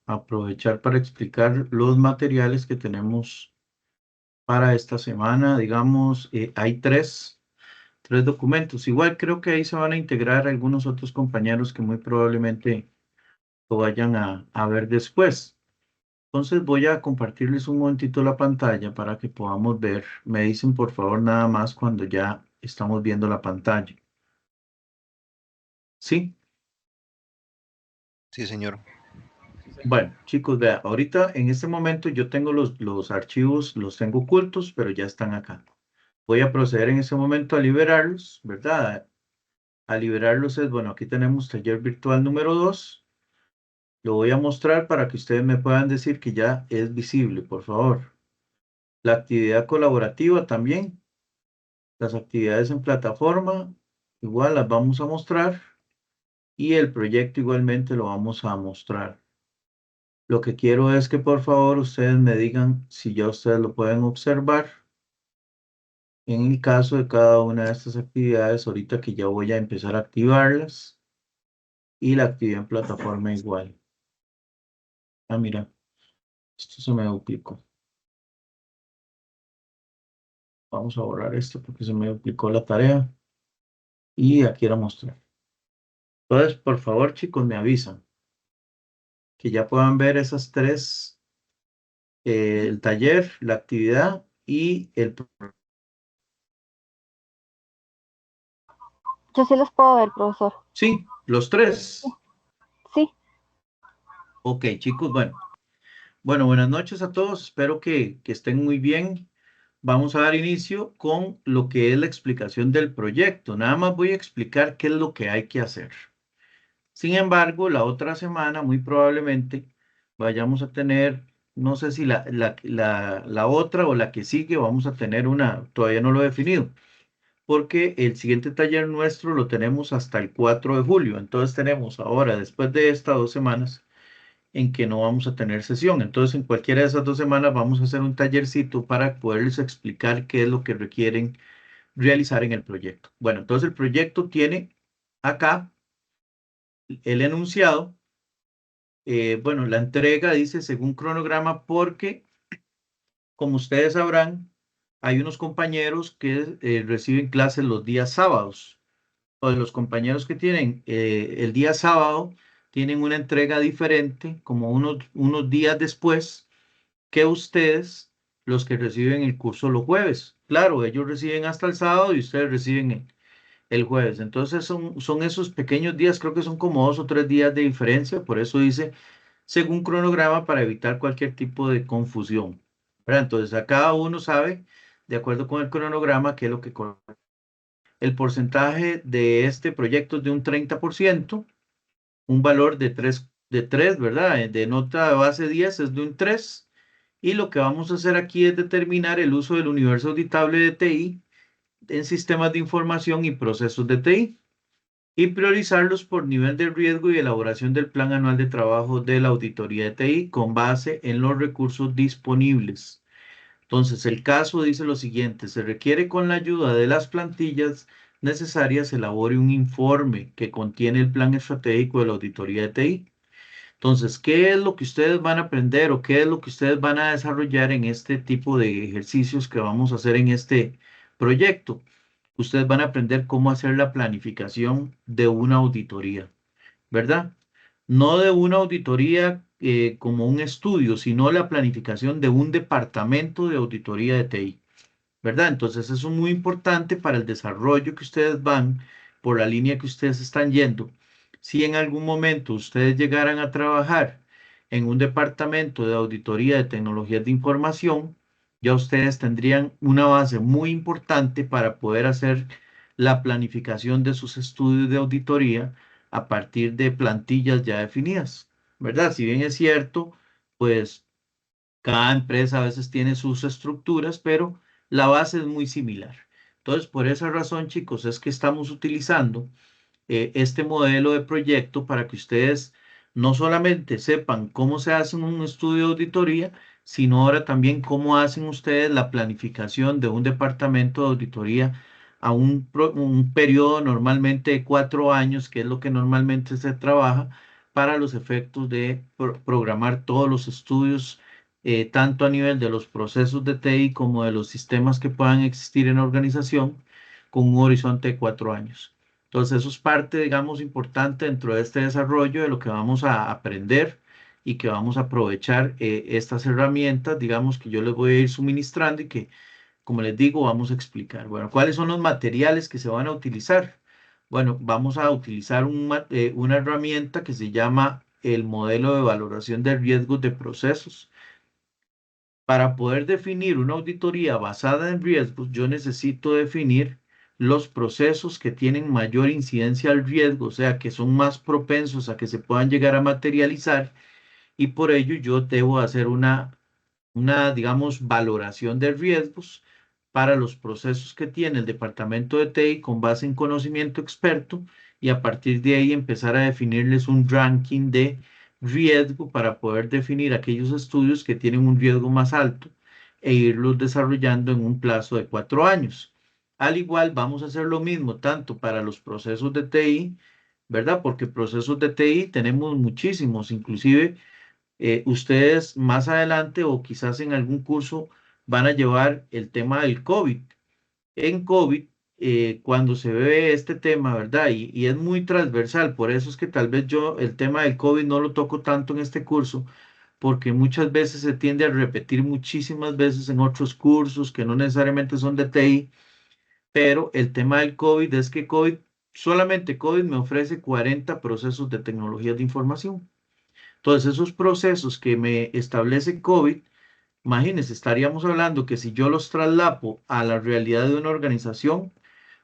aprovechar para explicar los materiales que tenemos para esta semana. Digamos, hay tres documentos. Igual creo que ahí se van a integrar algunos otros compañeros que muy probablemente lo vayan a ver después. Entonces voy a compartirles un momentito la pantalla para que podamos ver. Me dicen por favor nada más cuando ya estamos viendo la pantalla. ¿Sí? Sí, señor. Bueno, chicos, vea, ahorita en este momento yo tengo los archivos, los tengo ocultos, pero ya están acá. Voy a proceder en este momento a liberarlos, ¿verdad? A liberarlos es, bueno, aquí tenemos taller virtual número 2. Lo voy a mostrar para que ustedes me puedan decir que ya es visible, por favor. La actividad colaborativa también, las actividades en plataforma, igual las vamos a mostrar y el proyecto igualmente lo vamos a mostrar. Lo que quiero es que por favor ustedes me digan si ya ustedes lo pueden observar en el caso de cada una de estas actividades, ahorita que ya voy a empezar a activarlas y la actividad en plataforma igual. Ah, mira, esto se me duplicó. Vamos a borrar esto porque se me duplicó la tarea y aquí quiero mostrar. Entonces, por favor, chicos, me avisan que ya puedan ver esas tres, el taller, la actividad y el... Yo sí los puedo ver, profesor. Sí, los tres. Sí. Ok, chicos, bueno. Bueno, buenas noches a todos. Espero que estén muy bien. Vamos a dar inicio con lo que es la explicación del proyecto. Nada más voy a explicar qué es lo que hay que hacer. Sin embargo, la otra semana, muy probablemente, vayamos a tener, no sé si la otra o la que sigue, vamos a tener una, todavía no lo he definido, porque el siguiente taller nuestro lo tenemos hasta el 4 de julio. Entonces tenemos ahora, después de estas 2 semanas, en que no vamos a tener sesión. Entonces, en cualquiera de esas 2 semanas vamos a hacer un tallercito para poderles explicar qué es lo que requieren realizar en el proyecto. Bueno, entonces el proyecto tiene acá el enunciado. Bueno, la entrega dice según cronograma porque, como ustedes sabrán, hay unos compañeros que reciben clases los días sábados. O de los compañeros que tienen el día sábado, tienen una entrega diferente, como unos días después que ustedes, los que reciben el curso los jueves. Claro, ellos reciben hasta el sábado y ustedes reciben el jueves. Entonces son esos pequeños días, creo que son como 2 o 3 días de diferencia, por eso dice según cronograma para evitar cualquier tipo de confusión. ¿Verdad? Entonces a cada uno sabe, de acuerdo con el cronograma, qué es lo que el porcentaje de este proyecto es de un 30%, un valor de tres, ¿verdad? De nota de base 10 es de un 3. Y lo que vamos a hacer aquí es determinar el uso del universo auditable de TI en sistemas de información y procesos de TI y priorizarlos por nivel de riesgo y elaboración del plan anual de trabajo de la auditoría de TI con base en los recursos disponibles. Entonces, el caso dice lo siguiente: se requiere con la ayuda de las plantillas necesarias elabore un informe que contiene el plan estratégico de la auditoría de TI. Entonces, ¿qué es lo que ustedes van a aprender o qué es lo que ustedes van a desarrollar en este tipo de ejercicios que vamos a hacer en este proyecto? Ustedes van a aprender cómo hacer la planificación de una auditoría, ¿verdad? No de una auditoría como un estudio, sino la planificación de un departamento de auditoría de TI, ¿verdad? Entonces, eso es muy importante para el desarrollo que ustedes van por la línea que ustedes están yendo. Si en algún momento ustedes llegaran a trabajar en un departamento de auditoría de tecnologías de información, ya ustedes tendrían una base muy importante para poder hacer la planificación de sus estudios de auditoría a partir de plantillas ya definidas, ¿verdad? Si bien es cierto, pues cada empresa a veces tiene sus estructuras, pero la base es muy similar. Entonces, por esa razón, chicos, es que estamos utilizando este modelo de proyecto para que ustedes no solamente sepan cómo se hace un estudio de auditoría, sino ahora también cómo hacen ustedes la planificación de un departamento de auditoría a un periodo normalmente de 4 años, que es lo que normalmente se trabaja, para los efectos de programar todos los estudios, tanto a nivel de los procesos de TI como de los sistemas que puedan existir en la organización, con un horizonte de 4 años. Entonces, eso es parte, digamos, importante dentro de este desarrollo de lo que vamos a aprender y que vamos a aprovechar estas herramientas, digamos, que yo les voy a ir suministrando y que, como les digo, vamos a explicar. Bueno, ¿cuáles son los materiales que se van a utilizar? Bueno, vamos a utilizar una herramienta que se llama el modelo de valoración de riesgos de procesos. Para poder definir una auditoría basada en riesgos, yo necesito definir los procesos que tienen mayor incidencia al riesgo, o sea, que son más propensos a que se puedan llegar a materializar, y por ello yo debo hacer digamos, valoración de riesgos para los procesos que tiene el departamento de TI con base en conocimiento experto, y a partir de ahí empezar a definirles un ranking de riesgo para poder definir aquellos estudios que tienen un riesgo más alto e irlos desarrollando en un plazo de 4 años. Al igual, vamos a hacer lo mismo tanto para los procesos de TI, ¿verdad? Porque procesos de TI tenemos muchísimos, inclusive ustedes más adelante o quizás en algún curso van a llevar el tema del COVID. En COVID, cuando se ve este tema, ¿verdad? Y es muy transversal, por eso es que tal vez yo el tema del COVID no lo toco tanto en este curso, porque muchas veces se tiende a repetir muchísimas veces en otros cursos que no necesariamente son de TI, pero el tema del COVID es que solamente COVID me ofrece 40 procesos de tecnologías de información. Entonces, esos procesos que me establece COVID, imagínense, estaríamos hablando que si yo los traslapo a la realidad de una organización,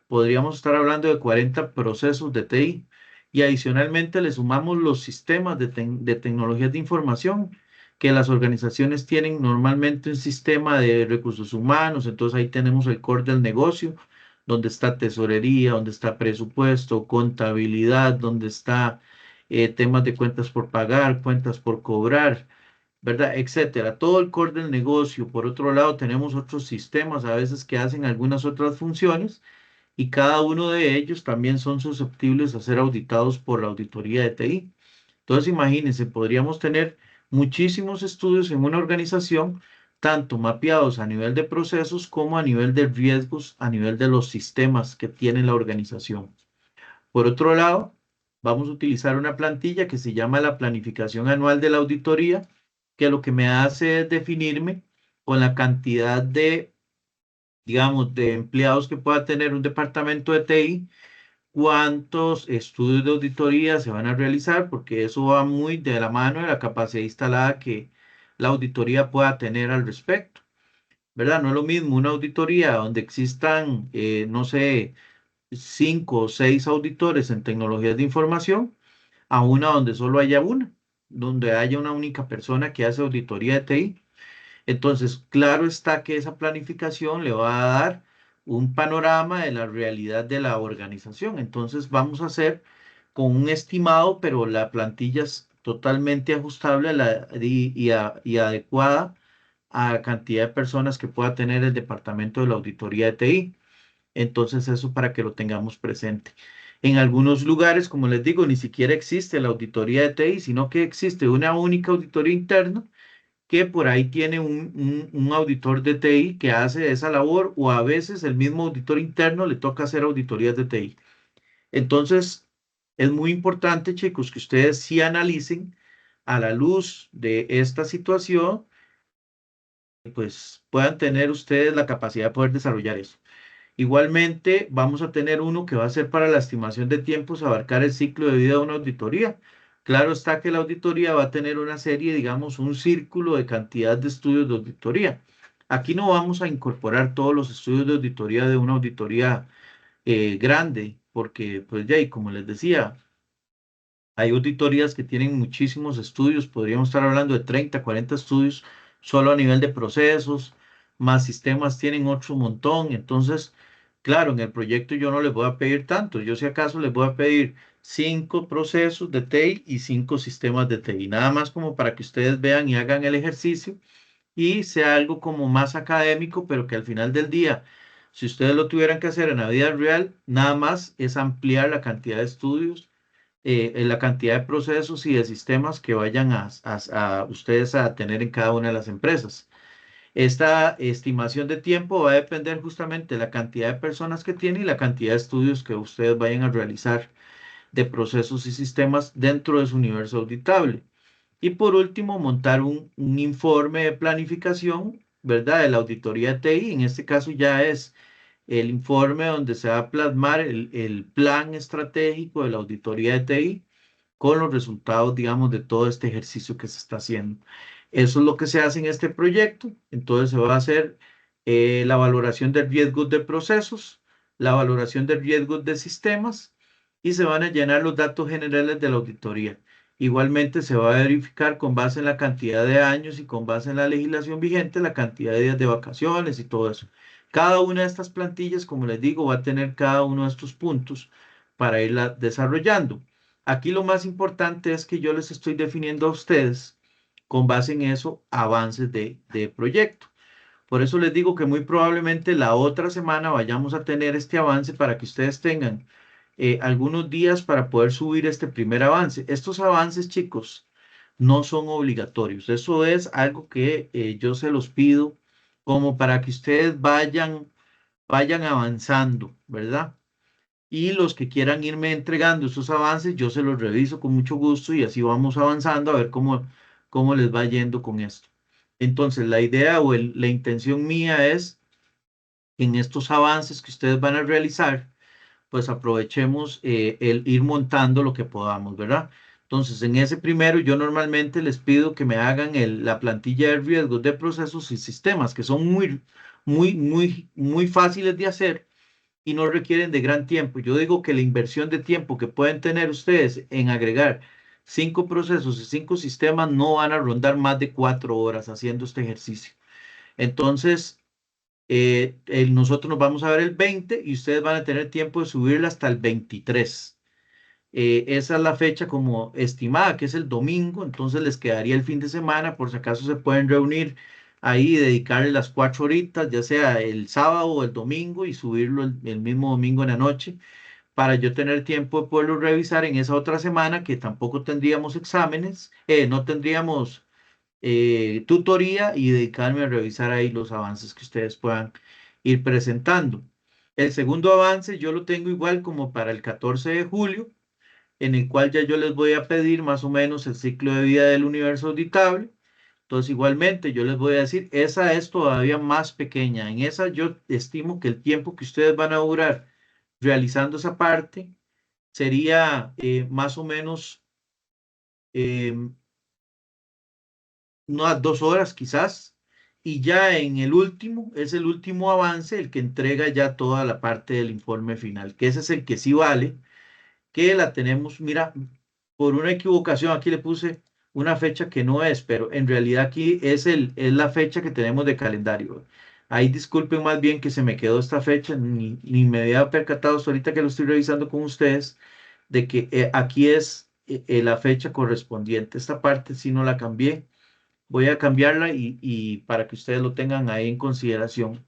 podríamos estar hablando de 40 procesos de TI, y adicionalmente le sumamos los sistemas de tecnologías de información, que las organizaciones tienen normalmente un sistema de recursos humanos. Entonces ahí tenemos el core del negocio, donde está tesorería, donde está presupuesto, contabilidad, donde está temas de cuentas por pagar, cuentas por cobrar, ¿verdad? Etcétera. Todo el core del negocio. Por otro lado, tenemos otros sistemas a veces que hacen algunas otras funciones, y cada uno de ellos también son susceptibles a ser auditados por la auditoría de TI. Entonces, imagínense, podríamos tener muchísimos estudios en una organización, tanto mapeados a nivel de procesos como a nivel de riesgos, a nivel de los sistemas que tiene la organización. Por otro lado, vamos a utilizar una plantilla que se llama la planificación anual de la auditoría, que lo que me hace es definirme con la cantidad de, digamos, de empleados que pueda tener un departamento de TI, cuántos estudios de auditoría se van a realizar, porque eso va muy de la mano de la capacidad instalada que la auditoría pueda tener al respecto, ¿verdad? No es lo mismo una auditoría donde existan, no sé, 5 o 6 auditores en tecnologías de información, a una donde solo haya una, donde haya una única persona que hace auditoría de TI. Entonces, claro está que esa planificación le va a dar un panorama de la realidad de la organización. Entonces, vamos a hacer con un estimado, pero la plantilla es totalmente ajustable y adecuada a la cantidad de personas que pueda tener el departamento de la auditoría de TI. Entonces, eso para que lo tengamos presente. En algunos lugares, como les digo, ni siquiera existe la auditoría de TI, sino que existe una única auditoría interna, que por ahí tiene un auditor de TI que hace esa labor, o a veces el mismo auditor interno le toca hacer auditorías de TI. Entonces, es muy importante, chicos, que ustedes sí analicen a la luz de esta situación, pues puedan tener ustedes la capacidad de poder desarrollar eso. Igualmente, vamos a tener uno que va a ser para la estimación de tiempos, abarcar el ciclo de vida de una auditoría. Claro está que la auditoría va a tener una serie, digamos, un círculo de cantidad de estudios de auditoría. Aquí no vamos a incorporar todos los estudios de auditoría de una auditoría grande, porque, pues ya, y como les decía, hay auditorías que tienen muchísimos estudios, podríamos estar hablando de 30, 40 estudios solo a nivel de procesos, más sistemas tienen otro montón. Entonces, claro, en el proyecto yo no les voy a pedir tanto, yo si acaso les voy a pedir 5 procesos de TI y 5 sistemas de TI, nada más como para que ustedes vean y hagan el ejercicio y sea algo como más académico, pero que al final del día, si ustedes lo tuvieran que hacer en la vida real, nada más es ampliar la cantidad de estudios en la cantidad de procesos y de sistemas que vayan a ustedes a tener en cada una de las empresas. Esta estimación de tiempo va a depender justamente de la cantidad de personas que tiene y la cantidad de estudios que ustedes vayan a realizar de procesos y sistemas dentro de su universo auditable. Y por último, montar un informe de planificación, ¿verdad? De la auditoría de TI. En este caso ya es el informe donde se va a plasmar el plan estratégico de la auditoría de TI con los resultados, digamos, de todo este ejercicio que se está haciendo. Eso es lo que se hace en este proyecto. Entonces se va a hacer la valoración de riesgos de procesos, la valoración de riesgos de sistemas y se van a llenar los datos generales de la auditoría. Igualmente se va a verificar con base en la cantidad de años y con base en la legislación vigente la cantidad de días de vacaciones y todo eso. Cada una de estas plantillas, como les digo, va a tener cada uno de estos puntos para irla desarrollando. Aquí lo más importante es que yo les estoy definiendo a ustedes, con base en eso, avances de proyecto. Por eso les digo que muy probablemente la otra semana vayamos a tener este avance para que ustedes tengan algunos días para poder subir este primer avance. Estos avances, chicos, no son obligatorios. Eso es algo que yo se los pido como para que ustedes vayan avanzando, ¿verdad? Y los que quieran irme entregando estos avances, yo se los reviso con mucho gusto y así vamos avanzando a ver cómo les va yendo con esto. Entonces, la idea o la intención mía es en estos avances que ustedes van a realizar, pues aprovechemos el ir montando lo que podamos, ¿verdad? Entonces, en ese primero, yo normalmente les pido que me hagan la plantilla de riesgos de procesos y sistemas, que son muy fáciles de hacer y no requieren de gran tiempo. Yo digo que la inversión de tiempo que pueden tener ustedes en agregar 5 procesos y 5 sistemas no van a rondar más de 4 horas haciendo este ejercicio. Entonces, nosotros nos vamos a ver el 20 y ustedes van a tener tiempo de subirla hasta el 23. Esa es la fecha como estimada, que es el domingo, entonces les quedaría el fin de semana, por si acaso se pueden reunir ahí y dedicarle las 4 horitas, ya sea el sábado o el domingo, y subirlo el mismo domingo en la noche, para yo tener tiempo de poderlo revisar en esa otra semana, que tampoco tendríamos exámenes, no tendríamos tutoría y dedicarme a revisar ahí los avances que ustedes puedan ir presentando. El segundo avance yo lo tengo igual como para el 14 de julio en el cual ya yo les voy a pedir más o menos el ciclo de vida del universo auditable. Entonces, igualmente, yo les voy a decir, esa es todavía más pequeña. En esa yo estimo que el tiempo que ustedes van a durar realizando esa parte sería más o menos eh, unas 2 horas quizás. Y ya en el último, es el último avance el que entrega ya toda la parte del informe final, que ese es el que sí vale, que la tenemos, mira, por una equivocación, aquí le puse una fecha que no es, pero en realidad aquí es la fecha que tenemos de calendario. Ahí disculpen más bien que se me quedó esta fecha, ni me había percatado hasta ahorita que lo estoy revisando con ustedes, de que aquí es la fecha correspondiente. Esta parte sí no la cambié, voy a cambiarla y para que ustedes lo tengan ahí en consideración.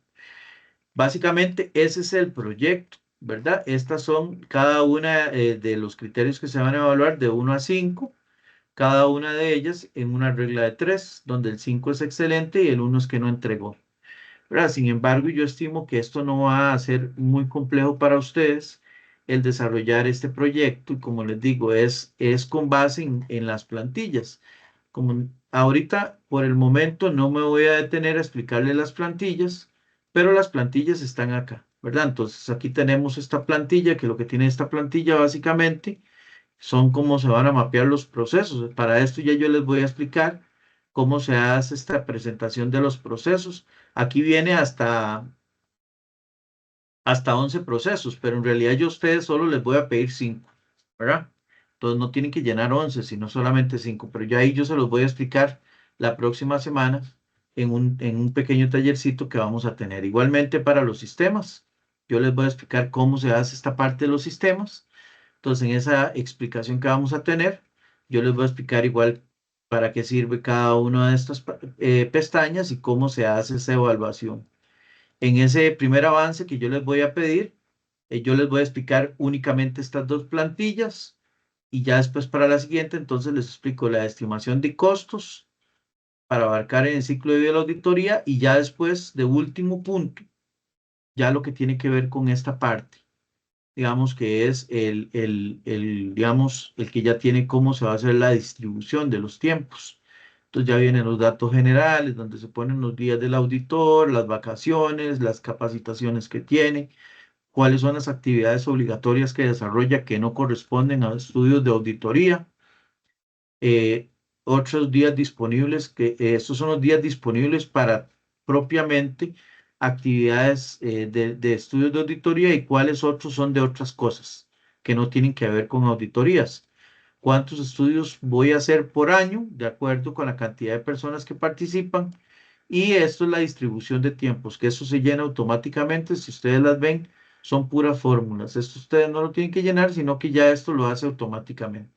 Básicamente ese es el proyecto, ¿verdad? Estas son cada una de los criterios que se van a evaluar de 1 a 5, cada una de ellas en una regla de 3, donde el 5 es excelente y el 1 es que no entregó, ¿verdad? Sin embargo, yo estimo que esto no va a ser muy complejo para ustedes el desarrollar este proyecto y como les digo, es con base en las plantillas. Como ahorita, por el momento, no me voy a detener a explicarles las plantillas, pero las plantillas están acá, ¿verdad? Entonces, aquí tenemos esta plantilla, que lo que tiene esta plantilla básicamente son cómo se van a mapear los procesos. Para esto ya yo les voy a explicar cómo se hace esta presentación de los procesos. Aquí viene hasta 11 procesos, pero en realidad yo a ustedes solo les voy a pedir 5, ¿verdad? Entonces no tienen que llenar 11, sino solamente 5, pero ya ahí yo se los voy a explicar la próxima semana en un pequeño tallercito que vamos a tener. Igualmente para los sistemas, yo les voy a explicar cómo se hace esta parte de los sistemas. Entonces en esa explicación que vamos a tener, yo les voy a explicar igual para qué sirve cada una de estas pestañas y cómo se hace esa evaluación. En ese primer avance que yo les voy a pedir, yo les voy a explicar únicamente estas dos plantillas Y ya después para la siguiente, entonces les explico la estimación de costos para abarcar en el ciclo de vida de la auditoría y ya después, de último punto, ya lo que tiene que ver con esta parte, digamos que es digamos, el que ya tiene cómo se va a hacer la distribución de los tiempos. Entonces ya vienen los datos generales, donde se ponen los días del auditor, las vacaciones, las capacitaciones que tiene, cuáles son las actividades obligatorias que desarrolla que no corresponden a estudios de auditoría, eh, otros días disponibles, que estos son los días disponibles para propiamente actividades de estudios de auditoría y cuáles otros son de otras cosas que no tienen que ver con auditorías. ¿Cuántos estudios voy a hacer por año de acuerdo con la cantidad de personas que participan? Y esto es la distribución de tiempos, que eso se llena automáticamente. Si ustedes las ven, son puras fórmulas. Esto ustedes no lo tienen que llenar, sino que ya esto lo hace automáticamente.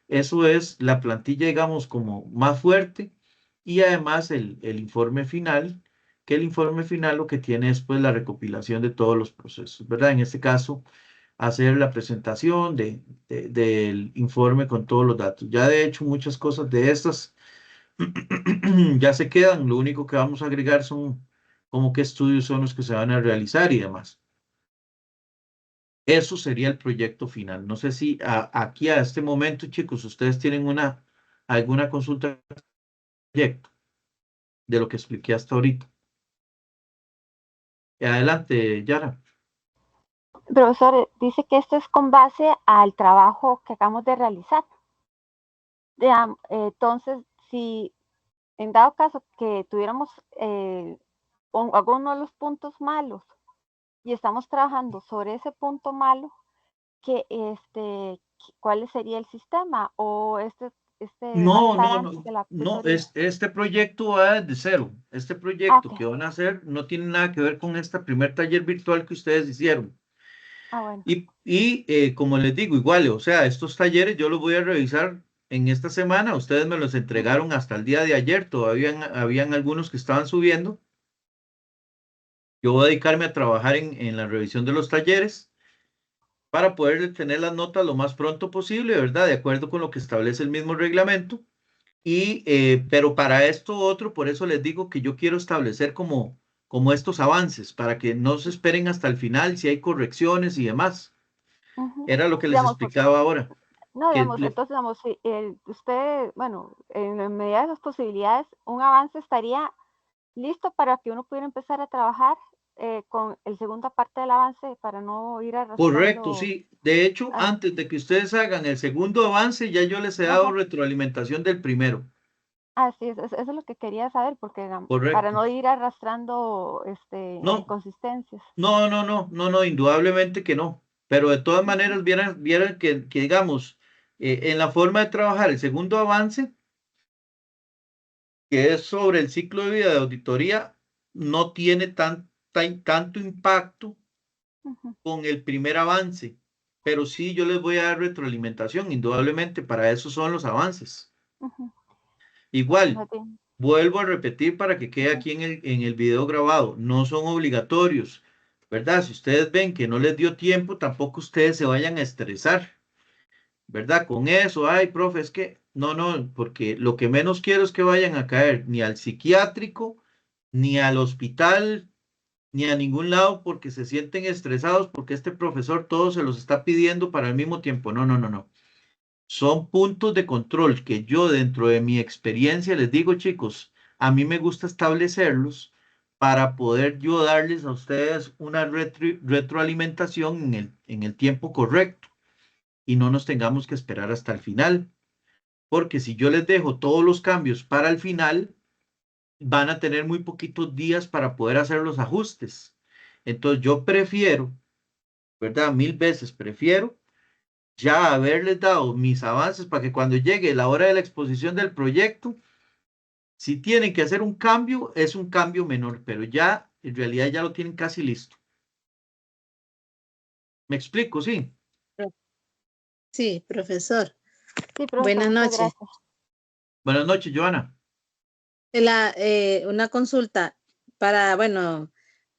Eso es la plantilla, digamos, como más fuerte y además el informe final, que el informe final lo que tiene es pues la recopilación de todos los procesos, ¿verdad? En este caso, hacer la presentación del informe con todos los datos. Ya de hecho, muchas cosas de estas ya se quedan, lo único que vamos a agregar son como qué estudios son los que se van a realizar y demás. Eso sería el proyecto final. No sé si aquí a este momento, chicos, ustedes tienen alguna consulta al proyecto de lo que expliqué hasta ahorita. Adelante, Yara. Profesor, dice que esto es con base al trabajo que acabamos de realizar. Entonces, si en dado caso que tuviéramos alguno de los puntos malos y estamos trabajando sobre ese punto malo, ¿cuál sería el sistema? ¿O va a No, estar no, antes no, de la no, auditoría? este proyecto va desde cero. Este Ah, proyecto ok. que van a hacer no tiene nada que ver con este primer taller virtual que ustedes hicieron. Ah, bueno. Y como les digo, igual, o sea, estos talleres yo los voy a revisar en esta semana. Ustedes me los Ujú, entregaron hasta el día de ayer. Todavía habían algunos que estaban subiendo. Yo voy a dedicarme a trabajar en la revisión de los talleres para poder tener las notas lo más pronto posible, ¿verdad? De acuerdo con lo que establece el mismo reglamento. Pero para esto otro, por eso les digo que yo quiero establecer como estos avances, para que no se esperen hasta el final si hay correcciones y demás. ujú. Era lo que les Digamos, explicaba ahora. no, Que digamos, entonces, digamos, si usted, bueno, en la medida de sus posibilidades, un avance estaría listo para que uno pudiera empezar a trabajar con el segunda parte del avance para no ir correcto, arrastrando. sí. De hecho, Ah, antes de que ustedes hagan el segundo avance, ya yo les he dado ajá. retroalimentación del primero. Sí, eso es lo que quería saber, porque para Correcto. no ir arrastrando No, inconsistencias. no, no, no, no, no, indudablemente que no. Pero de todas Ujú, maneras, vieran que digamos, en la forma de trabajar el segundo avance, que es sobre el ciclo de vida de auditoría, no tiene tanto impacto ujú, con el primer avance. Pero sí, yo les voy a dar retroalimentación, indudablemente, para eso son los avances. ujú. Igual, No tiene- vuelvo a repetir para que quede ujú, aquí en el video grabado, no son obligatorios, ¿verdad? Si ustedes ven que no les dio tiempo, tampoco ustedes se vayan a estresar, ¿verdad? Con eso, ay, profe, es que no, no, porque lo que menos quiero es que vayan a caer ni al psiquiátrico, ni al hospital, ni a ningún lado porque se sienten estresados porque este profesor todo se los está pidiendo para el mismo tiempo. No, no, no, no. Son puntos de control que yo dentro de mi experiencia les digo, chicos, a mí me gusta establecerlos para poder yo darles a ustedes una retroalimentación en el tiempo correcto y no nos tengamos que esperar hasta el final, porque si yo les dejo todos los cambios para el final, van a tener muy poquitos días para poder hacer los ajustes. Entonces yo prefiero, ¿verdad? Mil veces prefiero ya haberles dado mis avances para que cuando llegue la hora de la exposición del proyecto, si tienen que hacer un cambio, es un cambio menor, pero ya en realidad ya lo tienen casi listo. ¿Me explico? Sí. Sí, profesor. Sí, profesor, Buenas muchas noches. gracias. Buenas noches, Joana. Una consulta para, bueno,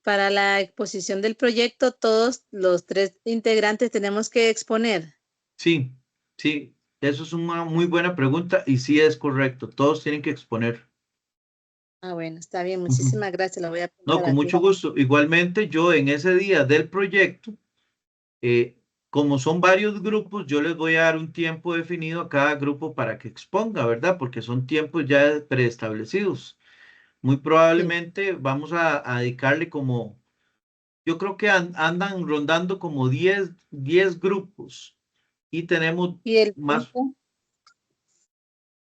para la exposición del proyecto, todos los tres integrantes tenemos que exponer. Sí. Sí, eso es una muy buena pregunta y sí es correcto. Todos tienen que exponer. Ah, bueno, está bien. Ujú. Muchísimas gracias. Lo voy a No, apuntar con aquí. mucho gusto. Igualmente, yo en ese día del proyecto, eh, como son varios grupos, yo les voy a dar un tiempo definido a cada grupo para que exponga, ¿verdad? Porque son tiempos ya preestablecidos. Muy Sí. probablemente vamos a dedicarle como, yo creo que andan rondando como 10 grupos y tenemos Y el más, tiempo.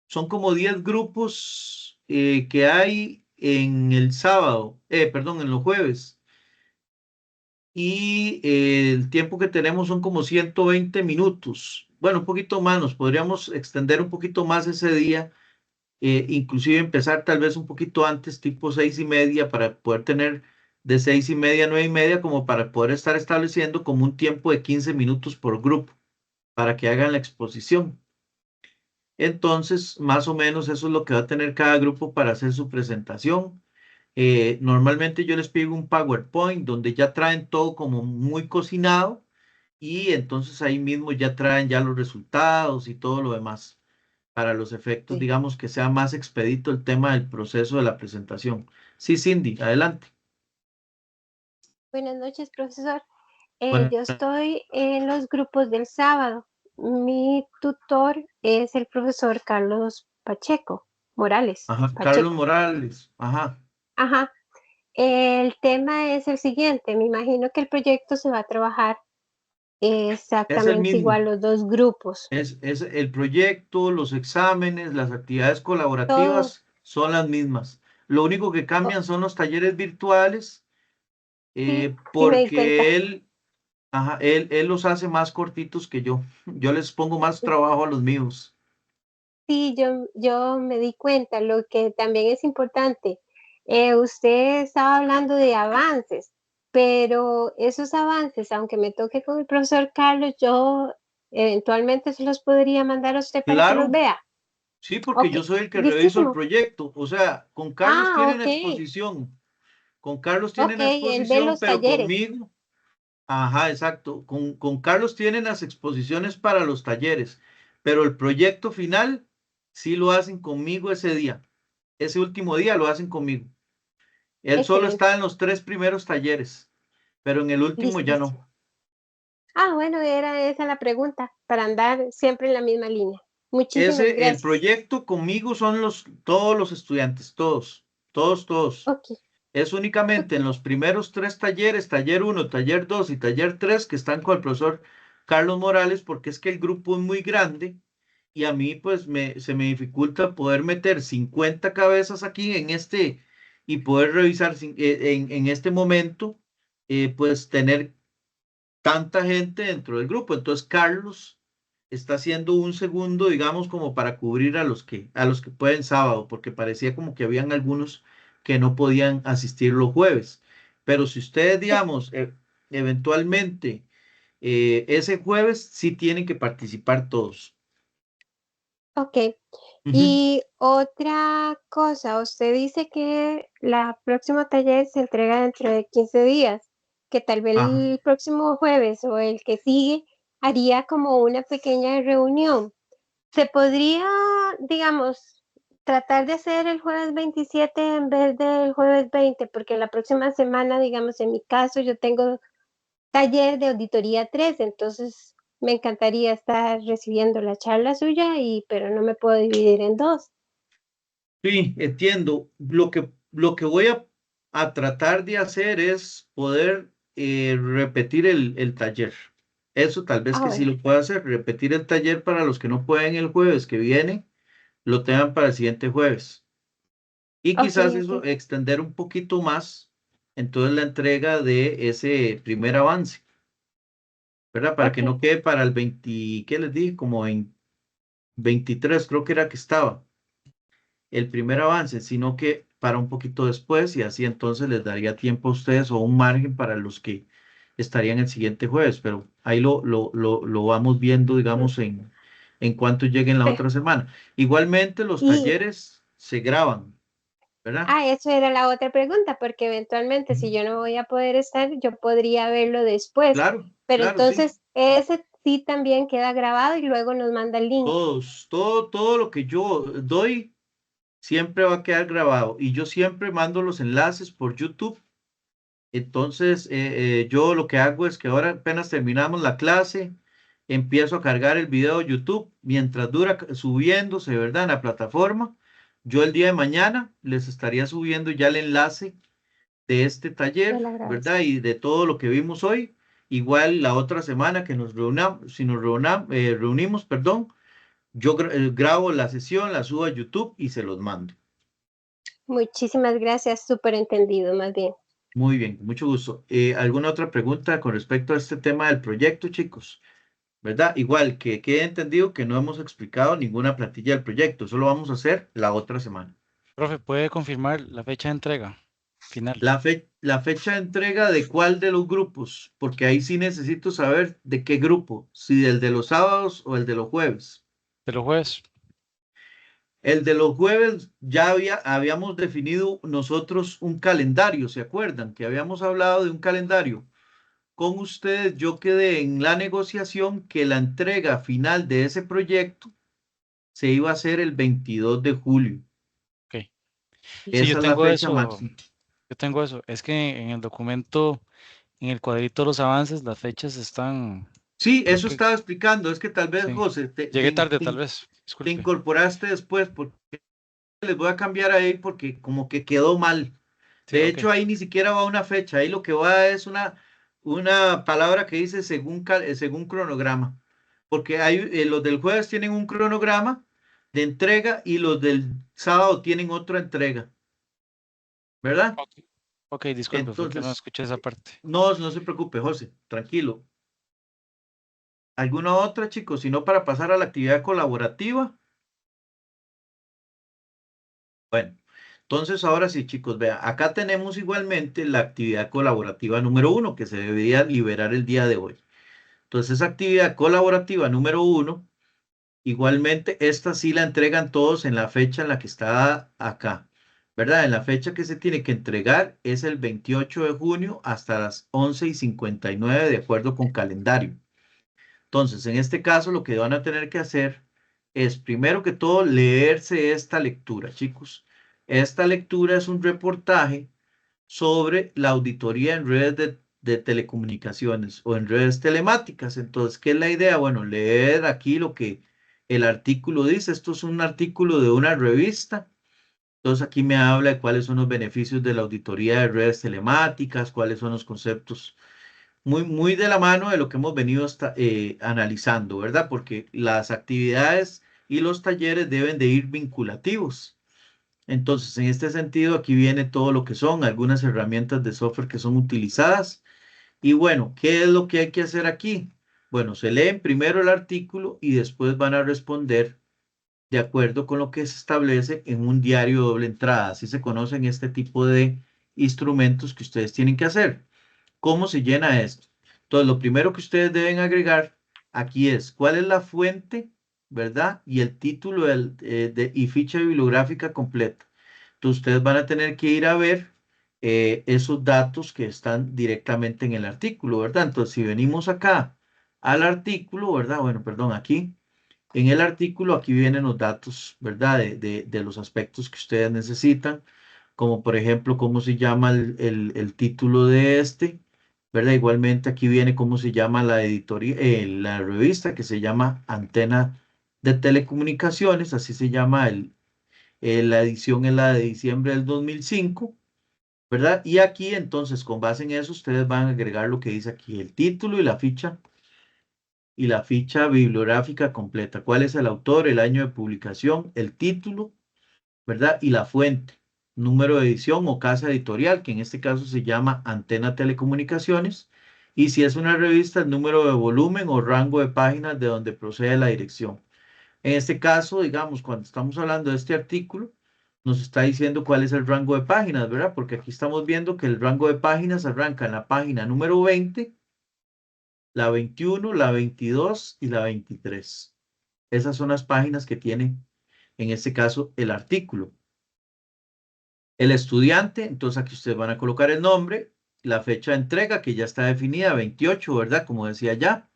son como 10 grupos que hay en el sábado, perdón, en los jueves. Y el tiempo que tenemos son como 120 minutos. Bueno, un poquito más, nos podríamos extender un poquito más ese día, inclusive empezar tal vez un poquito antes, tipo 6:30, para poder tener de 6:30 a 9:30, como para poder estar estableciendo como un tiempo de 15 minutos por grupo, para que hagan la exposición. Entonces, más o menos eso es lo que va a tener cada grupo para hacer su presentación. Normalmente yo les pido un PowerPoint donde ya traen todo como muy cocinado y entonces ahí mismo ya traen ya los resultados y todo lo demás para los efectos, Sí. digamos, que sea más expedito el tema del proceso de la presentación. Sí, Cindy, adelante. Buenas noches, profesor. Bueno, Yo estoy en los grupos del sábado. Mi tutor es el profesor Carlos Pacheco, Morales, ajá, Carlos Pacheco. Morales, ajá, Ajá. El tema es el siguiente. Me imagino que el proyecto se va a trabajar es el exactamente mismo. igual los dos grupos. Es el proyecto, los exámenes, las actividades Todo. colaborativas son las mismas. Lo único que Oh, cambian son los talleres virtuales, sí, sí me di cuenta. porque ajá, él los hace más cortitos que yo. Yo les pongo más trabajo a los míos. Sí, yo me di cuenta. Lo que también es importante, usted estaba hablando de avances, pero esos avances, aunque me toque con el profesor Carlos, yo eventualmente se los podría mandar a usted para que los Claro, vea. sí, porque Ok, yo soy el que reviso el listísimo. proyecto. O sea, con Carlos Ah, tienen ok, exposición. Con Carlos ok, tienen él ve exposición, los pero talleres. conmigo, ajá, exacto. Con Carlos tienen las exposiciones para los talleres, pero el proyecto final sí lo hacen conmigo ese día. Ese último día lo hacen conmigo. Él solo Excelente, está en los 3 primeros talleres, pero en el último ya no. listísimo. Ah, bueno, era esa la pregunta, para andar siempre en la misma línea. Muchísimas El gracias. proyecto conmigo son todos los estudiantes, todos, todos, todos. Ok, Es únicamente en ok, los primeros 3 talleres, taller 1, taller 2 y taller 3, que están con el profesor Carlos Morales, porque es que el grupo es muy grande y a mí pues se me dificulta poder meter 50 cabezas aquí en y poder revisar en este momento, pues tener tanta gente dentro del grupo. Entonces Carlos está haciendo un segundo, digamos, como para cubrir a los que pueden sábado, porque parecía como que habían algunos que no podían asistir los jueves. Pero si ustedes, digamos, eventualmente ese jueves sí tienen que participar todos. ok. Ujú. Y otra cosa, usted dice que la próxima taller se entrega dentro de 15 días, que tal vez Ajá. el próximo jueves o el que sigue haría como una pequeña reunión. ¿Se podría, digamos, tratar de hacer el jueves 27 en vez del jueves 20? Porque la próxima semana, digamos, en mi caso, yo tengo taller de auditoría 3, entonces me encantaría estar recibiendo la charla suya, pero no me puedo dividir en dos. Sí, entiendo. Lo que voy a tratar de hacer es poder repetir el taller. Eso tal vez Ah, que sí bueno, lo pueda hacer, repetir el taller para los que no pueden el jueves que viene, lo tengan para el siguiente jueves. Y ok, quizás eso ok, extender un poquito más, entonces la entrega de ese primer avance, ¿verdad? Para que ok, no quede para el 20, ¿qué les dije? Como en 23 creo que era que estaba el primer avance, sino que para un poquito después y así entonces les daría tiempo a ustedes o un margen para los que estarían el siguiente jueves, pero ahí lo vamos viendo, mm, digamos, en cuanto lleguen la pero- otra semana. Igualmente los y, talleres se graban, ¿verdad? eso era la otra pregunta, porque eventualmente Ujú. si yo no voy a poder estar, yo podría verlo después. Claro, Pero claro, sí. entonces, sí también queda grabado y luego nos manda el link. Todo lo que yo doy siempre va a quedar grabado y yo siempre mando los enlaces por YouTube. Entonces, yo lo que hago es que ahora apenas terminamos la clase, empiezo a cargar el video de YouTube mientras dura subiéndose, ¿verdad? En la plataforma. Yo el día de mañana les estaría subiendo ya el enlace de este De taller, la grabación. ¿verdad? Y de todo lo que vimos hoy. Igual la otra semana que nos reunamos, si nos reunimos, perdón, yo grabo la sesión, la subo a YouTube y se los mando. Muchísimas gracias, súper entendido, más bien. Muy bien, con mucho gusto. ¿Alguna otra pregunta con respecto a este tema del proyecto, chicos? ¿Verdad? Igual que quede entendido que no hemos explicado ninguna plantilla del proyecto, solo vamos a hacer la otra semana. Profe, ¿puede confirmar la fecha de entrega final? La fecha de entrega de cuál de los grupos, porque ahí sí necesito saber de qué grupo, si del de los sábados o el de los jueves. De los jueves. El de los jueves ya habíamos definido nosotros un calendario, ¿se acuerdan? Que habíamos hablado de un calendario. Con ustedes yo quedé en la negociación que la entrega final de ese proyecto se iba a hacer el 22 de julio. Ok. Sí, Esa yo es la tengo fecha eso. máxima. Yo tengo eso. Es que en el documento, en el cuadrito de los avances, las fechas están, Sí, creo eso que estaba explicando. Es que tal vez, sí. José, Llegué tarde, tal vez. te Disculpe. incorporaste después porque les voy a cambiar ahí porque como que quedó mal. Sí, De ok. hecho, ahí ni siquiera va una fecha. Ahí lo que va es una palabra que dice según cronograma. Porque hay, los del jueves tienen un cronograma de entrega y los del sábado tienen otra entrega. ¿Verdad? Ok, ok, disculpe, fue que no Entonces, escuché esa parte. no se preocupe, José, tranquilo. ¿Alguna otra, chicos? Si no, para pasar a la actividad colaborativa. Bueno, entonces ahora sí, chicos, vean, acá tenemos igualmente la actividad colaborativa número 1 que se debería liberar el día de hoy. Entonces, esa actividad colaborativa número 1, igualmente, esta sí la entregan todos en la fecha en la que está acá, ¿verdad? En la fecha que se tiene que entregar es el 28 de junio hasta las 11:59 de acuerdo con calendario. Entonces, en este caso, lo que van a tener que hacer es, primero que todo, leerse esta lectura, chicos. Esta lectura es un reportaje sobre la auditoría en redes de telecomunicaciones o en redes telemáticas. Entonces, ¿qué es la idea? Bueno, leer aquí lo que el artículo dice. Esto es un artículo de una revista. Entonces, aquí me habla de cuáles son los beneficios de la auditoría de redes telemáticas, cuáles son los conceptos muy de la mano de lo que hemos venido analizando, ¿verdad? Porque las actividades y los talleres deben de ir vinculativos. Entonces, en este sentido, aquí viene todo lo que son algunas herramientas de software que son utilizadas. Y bueno, ¿qué es lo que hay que hacer aquí? Bueno, se leen primero el artículo y después van a responder de acuerdo con lo que se establece en un diario doble entrada. Así se conocen este tipo de instrumentos que ustedes tienen que hacer. ¿Cómo se llena esto? Entonces, lo primero que ustedes deben agregar aquí es cuál es la fuente, ¿verdad? Y el título y ficha bibliográfica completa. Entonces, ustedes van a tener que ir a ver esos datos que están directamente en el artículo, ¿verdad? Entonces, si venimos acá al artículo, ¿verdad? Bueno, perdón, aquí. En el artículo, aquí vienen los datos, ¿verdad? De los aspectos que ustedes necesitan, como por ejemplo, cómo se llama el título de este, ¿verdad? Igualmente aquí viene cómo se llama la editoría, la revista que se llama Antena de Telecomunicaciones, así se llama la edición es la de diciembre del 2005, ¿verdad? Y aquí entonces, con base en eso, ustedes van a agregar lo que dice aquí, el título y la ficha bibliográfica completa. ¿Cuál es el autor, el año de publicación, el título, ¿verdad? Y la fuente, número de edición o casa editorial, que en este caso se llama Antena Telecomunicaciones. Y si es una revista, el número de volumen o rango de páginas de donde procede la dirección. En este caso, digamos, cuando estamos hablando de este artículo, nos está diciendo cuál es el rango de páginas, ¿verdad? Porque aquí estamos viendo que el rango de páginas arranca en la página número 20, la 21, la 22 y la 23. Esas son las páginas que tiene, en este caso, el artículo. El estudiante, entonces aquí ustedes van a colocar el nombre, la fecha de entrega que ya está definida, 28, ¿verdad? Como decía ya.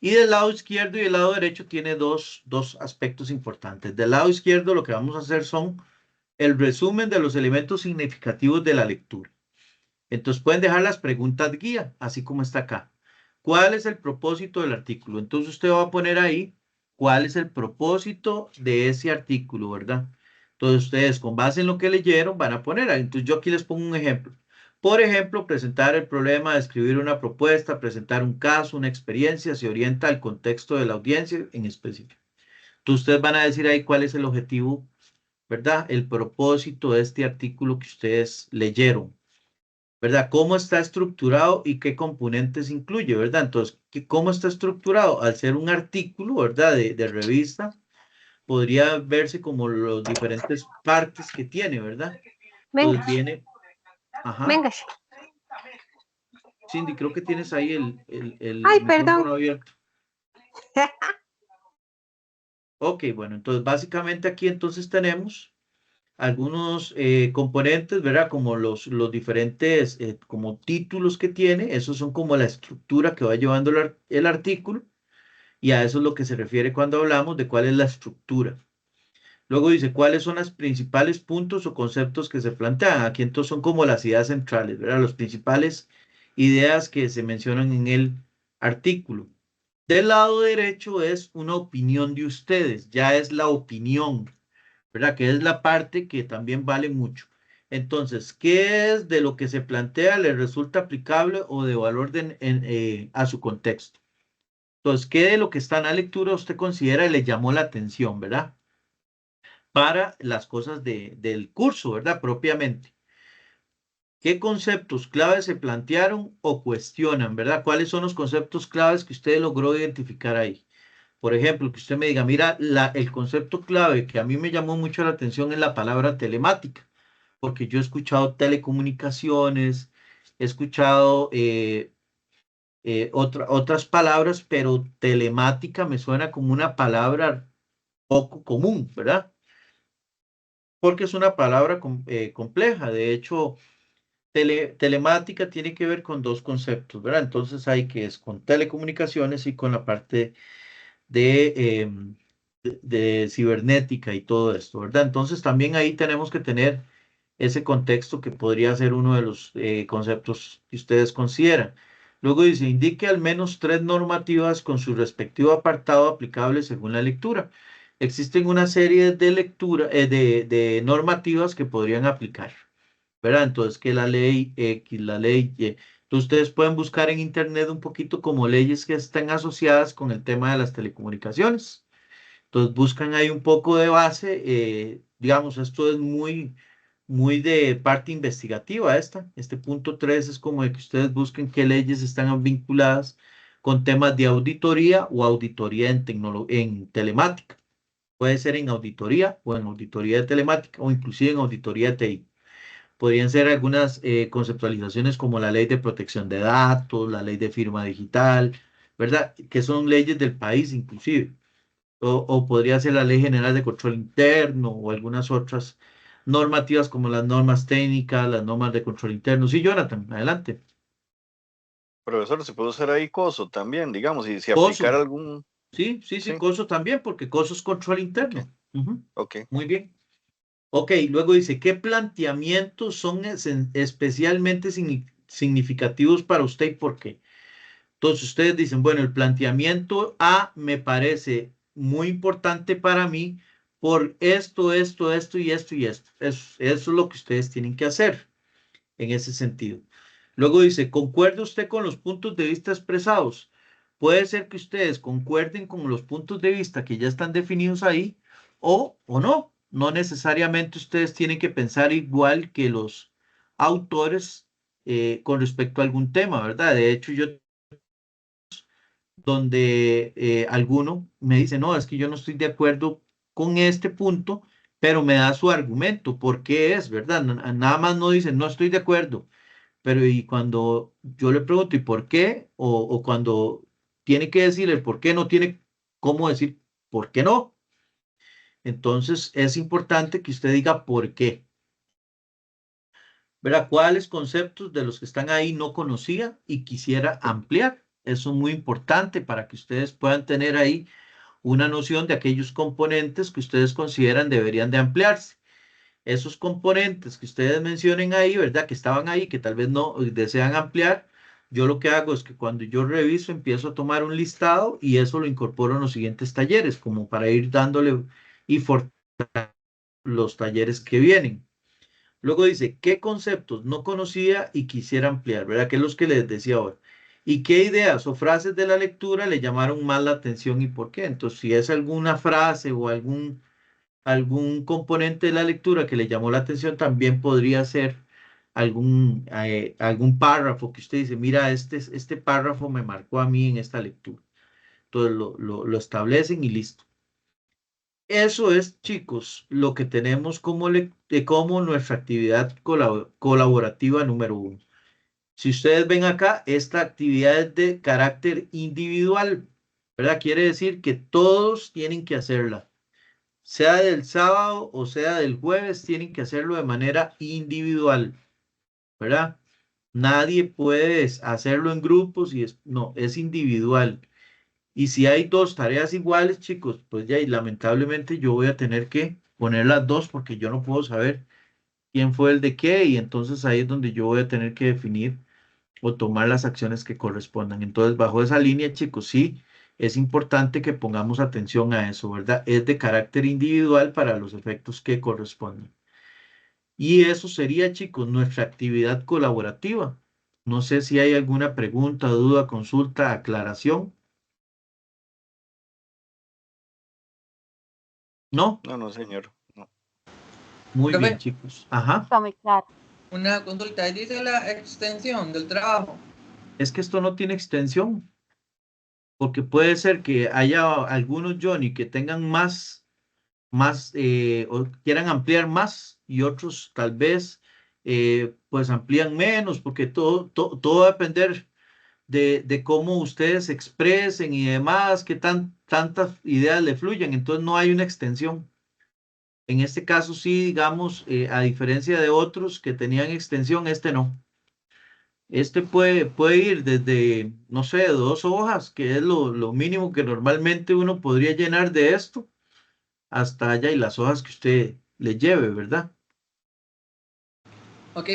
Y del lado izquierdo y del lado derecho tiene dos aspectos importantes. Del lado izquierdo lo que vamos a hacer son el resumen de los elementos significativos de la lectura. Entonces pueden dejar las preguntas guía, así como está acá. ¿Cuál es el propósito del artículo? Entonces usted va a poner ahí cuál es el propósito de ese artículo, ¿verdad? Entonces ustedes con base en lo que leyeron van a poner ahí. Entonces yo aquí les pongo un ejemplo. Por ejemplo, presentar el problema, describir una propuesta, presentar un caso, una experiencia, se orienta al contexto de la audiencia en específico. Entonces ustedes van a decir ahí cuál es el objetivo, ¿verdad? El propósito de este artículo que ustedes leyeron, ¿verdad? ¿Cómo está estructurado y qué componentes incluye, ¿verdad? Entonces, ¿cómo está estructurado? Al ser un artículo, ¿verdad? De revista, podría verse como los diferentes partes que tiene, ¿verdad? Venga, Entonces viene, ajá. venga. Cindy, creo que tienes ahí el Ay, micrófono perdón. abierto. Ok, bueno, entonces básicamente aquí entonces tenemos algunos componentes, ¿verdad? Como los diferentes, como títulos que tiene, esos son como la estructura que va llevando el artículo, y a eso es lo que se refiere cuando hablamos de cuál es la estructura. Luego dice cuáles son los principales puntos o conceptos que se plantean. Aquí entonces son como las ideas centrales, ¿verdad? Las principales ideas que se mencionan en el artículo. Del lado derecho es una opinión de ustedes, ya es la opinión, ¿verdad? Que es la parte que también vale mucho. Entonces, ¿qué es de lo que se plantea le resulta aplicable o de valor a su contexto? Entonces, ¿qué de lo que está en la lectura usted considera y le llamó la atención, ¿verdad? Para las cosas del curso, ¿verdad? Propiamente. ¿Qué conceptos claves se plantearon o cuestionan, ¿verdad? ¿Cuáles son los conceptos claves que usted logró identificar ahí? Por ejemplo, que usted me diga, mira, el concepto clave que a mí me llamó mucho la atención es la palabra telemática, porque yo he escuchado telecomunicaciones, he escuchado otras palabras, pero telemática me suena como una palabra poco común, ¿verdad? Porque es una palabra compleja. De hecho, telemática tiene que ver con dos conceptos, ¿verdad? Entonces hay que es con telecomunicaciones y con la parte de cibernética y todo esto, ¿verdad? Entonces también ahí tenemos que tener ese contexto que podría ser uno de los conceptos que ustedes consideran. Luego dice, indique al menos 3 normativas con su respectivo apartado aplicable según la lectura. Existen una serie de de normativas que podrían aplicar, ¿verdad? Entonces, que la ley X, la ley Y. Entonces, ustedes pueden buscar en Internet un poquito como leyes que están asociadas con el tema de las telecomunicaciones. Entonces, buscan ahí un poco de base. Digamos, esto es muy de parte investigativa esta. Este punto 3 es como de que ustedes busquen qué leyes están vinculadas con temas de auditoría o auditoría en telemática. Puede ser en auditoría o en auditoría de telemática o inclusive en auditoría de TI. Podrían ser algunas conceptualizaciones como la ley de protección de datos, la ley de firma digital, ¿verdad? Que son leyes del país inclusive. O podría ser la ley general de control interno o algunas otras normativas como las normas técnicas, las normas de control interno. Sí, Jonathan, adelante. Profesor, ¿se puede usar ahí COSO también, digamos, y si COSO, aplicar algún... sí, Sí, COSO también, porque COSO es control interno. Ujú. ok. Muy bien. Ok, luego dice, ¿qué planteamientos son especialmente significativos para usted y por qué? Entonces ustedes dicen, bueno, el planteamiento A me parece muy importante para mí por esto, esto, esto y esto y esto. Eso es lo que ustedes tienen que hacer en ese sentido. Luego dice, ¿concuerda usted con los puntos de vista expresados? Puede ser que ustedes concuerden con los puntos de vista que ya están definidos ahí o no. No necesariamente ustedes tienen que pensar igual que los autores con respecto a algún tema, ¿verdad? De hecho, yo donde alguno me dice, no, es que yo no estoy de acuerdo con este punto, pero me da su argumento, ¿por qué es, verdad? Nada más no dice, no estoy de acuerdo, pero y cuando yo le pregunto, ¿y por qué? O cuando tiene que decir el por qué, no tiene cómo decir por qué no. Entonces es importante que usted diga por qué, ¿verdad? ¿Cuáles conceptos de los que están ahí no conocía y quisiera ampliar? Eso es muy importante para que ustedes puedan tener ahí una noción de aquellos componentes que ustedes consideran deberían de ampliarse. Esos componentes que ustedes mencionen ahí, ¿verdad? Que estaban ahí, que tal vez no desean ampliar, yo lo que hago es que cuando yo reviso, empiezo a tomar un listado y eso lo incorporo en los siguientes talleres, como para ir dándole y fortaleciendo los talleres que vienen. Luego dice, ¿qué conceptos no conocía y quisiera ampliar? ¿Verdad? Que es los que les decía ahora. ¿Y qué ideas o frases de la lectura le llamaron más la atención y por qué? Entonces, si es alguna frase o algún componente de la lectura que le llamó la atención, también podría ser algún párrafo que usted dice, mira, este párrafo me marcó a mí en esta lectura. Entonces, lo establecen y listo. Eso es, chicos, lo que tenemos como nuestra actividad colaborativa número 1. Si ustedes ven acá, esta actividad es de carácter individual, ¿verdad? Quiere decir que todos tienen que hacerla. Sea del sábado o sea del jueves, tienen que hacerlo de manera individual, ¿verdad? Nadie puede hacerlo en grupos no, es individual. Y si hay dos tareas iguales, chicos, pues ya, y lamentablemente yo voy a tener que poner las dos porque yo no puedo saber quién fue el de qué, y entonces ahí es donde yo voy a tener que definir o tomar las acciones que correspondan. Entonces, bajo esa línea, chicos, sí, es importante que pongamos atención a eso, ¿verdad? Es de carácter individual para los efectos que corresponden. Y eso sería, chicos, nuestra actividad colaborativa. No sé si hay alguna pregunta, duda, consulta, aclaración. ¿No? No, señor. No. Muy bien, Profe, chicos. Ajá. Está muy claro. una consulta. Ahí dice la extensión del trabajo. Es que esto no tiene extensión, porque puede ser que haya algunos Johnny que tengan o quieran ampliar más y otros tal vez pues amplían menos, porque todo va a depender de cómo ustedes se expresen y demás, que tantas ideas le fluyan. Entonces no hay una extensión. En este caso sí, digamos, a diferencia de otros que tenían extensión, este no. Este puede ir desde, no sé, 2 hojas, que es lo mínimo que normalmente uno podría llenar de esto, hasta allá y las hojas que usted le lleve, ¿verdad? Ok,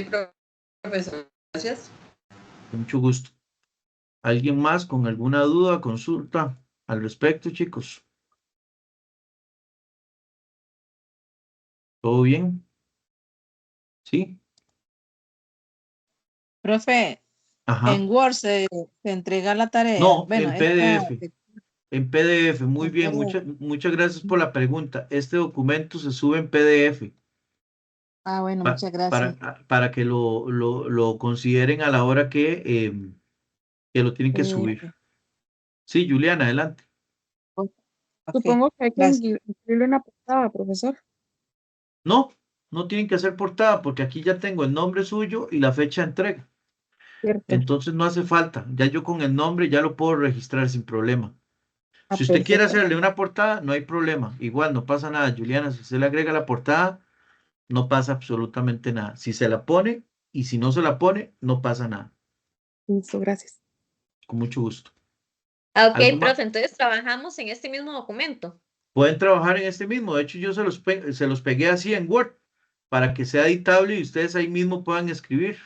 profesor. Gracias. Con mucho gusto. ¿Alguien más con alguna duda, consulta al respecto, chicos? ¿Todo bien? ¿Sí? Profe, Ajá. en Word se entrega la tarea. No, Bueno, en PDF. En PDF, muy bien, muchas gracias por la pregunta. Este documento se sube en PDF bueno, muchas gracias. para que lo consideren a la hora que lo tienen que subir. Sí, Juliana, adelante. Ok, Supongo que hay que gracias. incluirle una portada, profesor. No, no tienen que hacer portada porque aquí ya tengo el nombre suyo y la fecha de entrega. Cierto. Entonces no hace falta. Ya yo con el nombre ya lo puedo registrar sin problema. Si usted quiere Perfecto. hacerle una portada, no hay problema. Igual no pasa nada, Juliana. Si usted le agrega la portada, no pasa absolutamente nada. Si se la pone y si no se la pone, no pasa nada. Listo, gracias. Con mucho gusto. Ok, ¿Algo más? profe, entonces trabajamos en este mismo documento. Pueden trabajar en este mismo. De hecho, yo se los pegué así en Word para que sea editable y ustedes ahí mismo puedan escribir.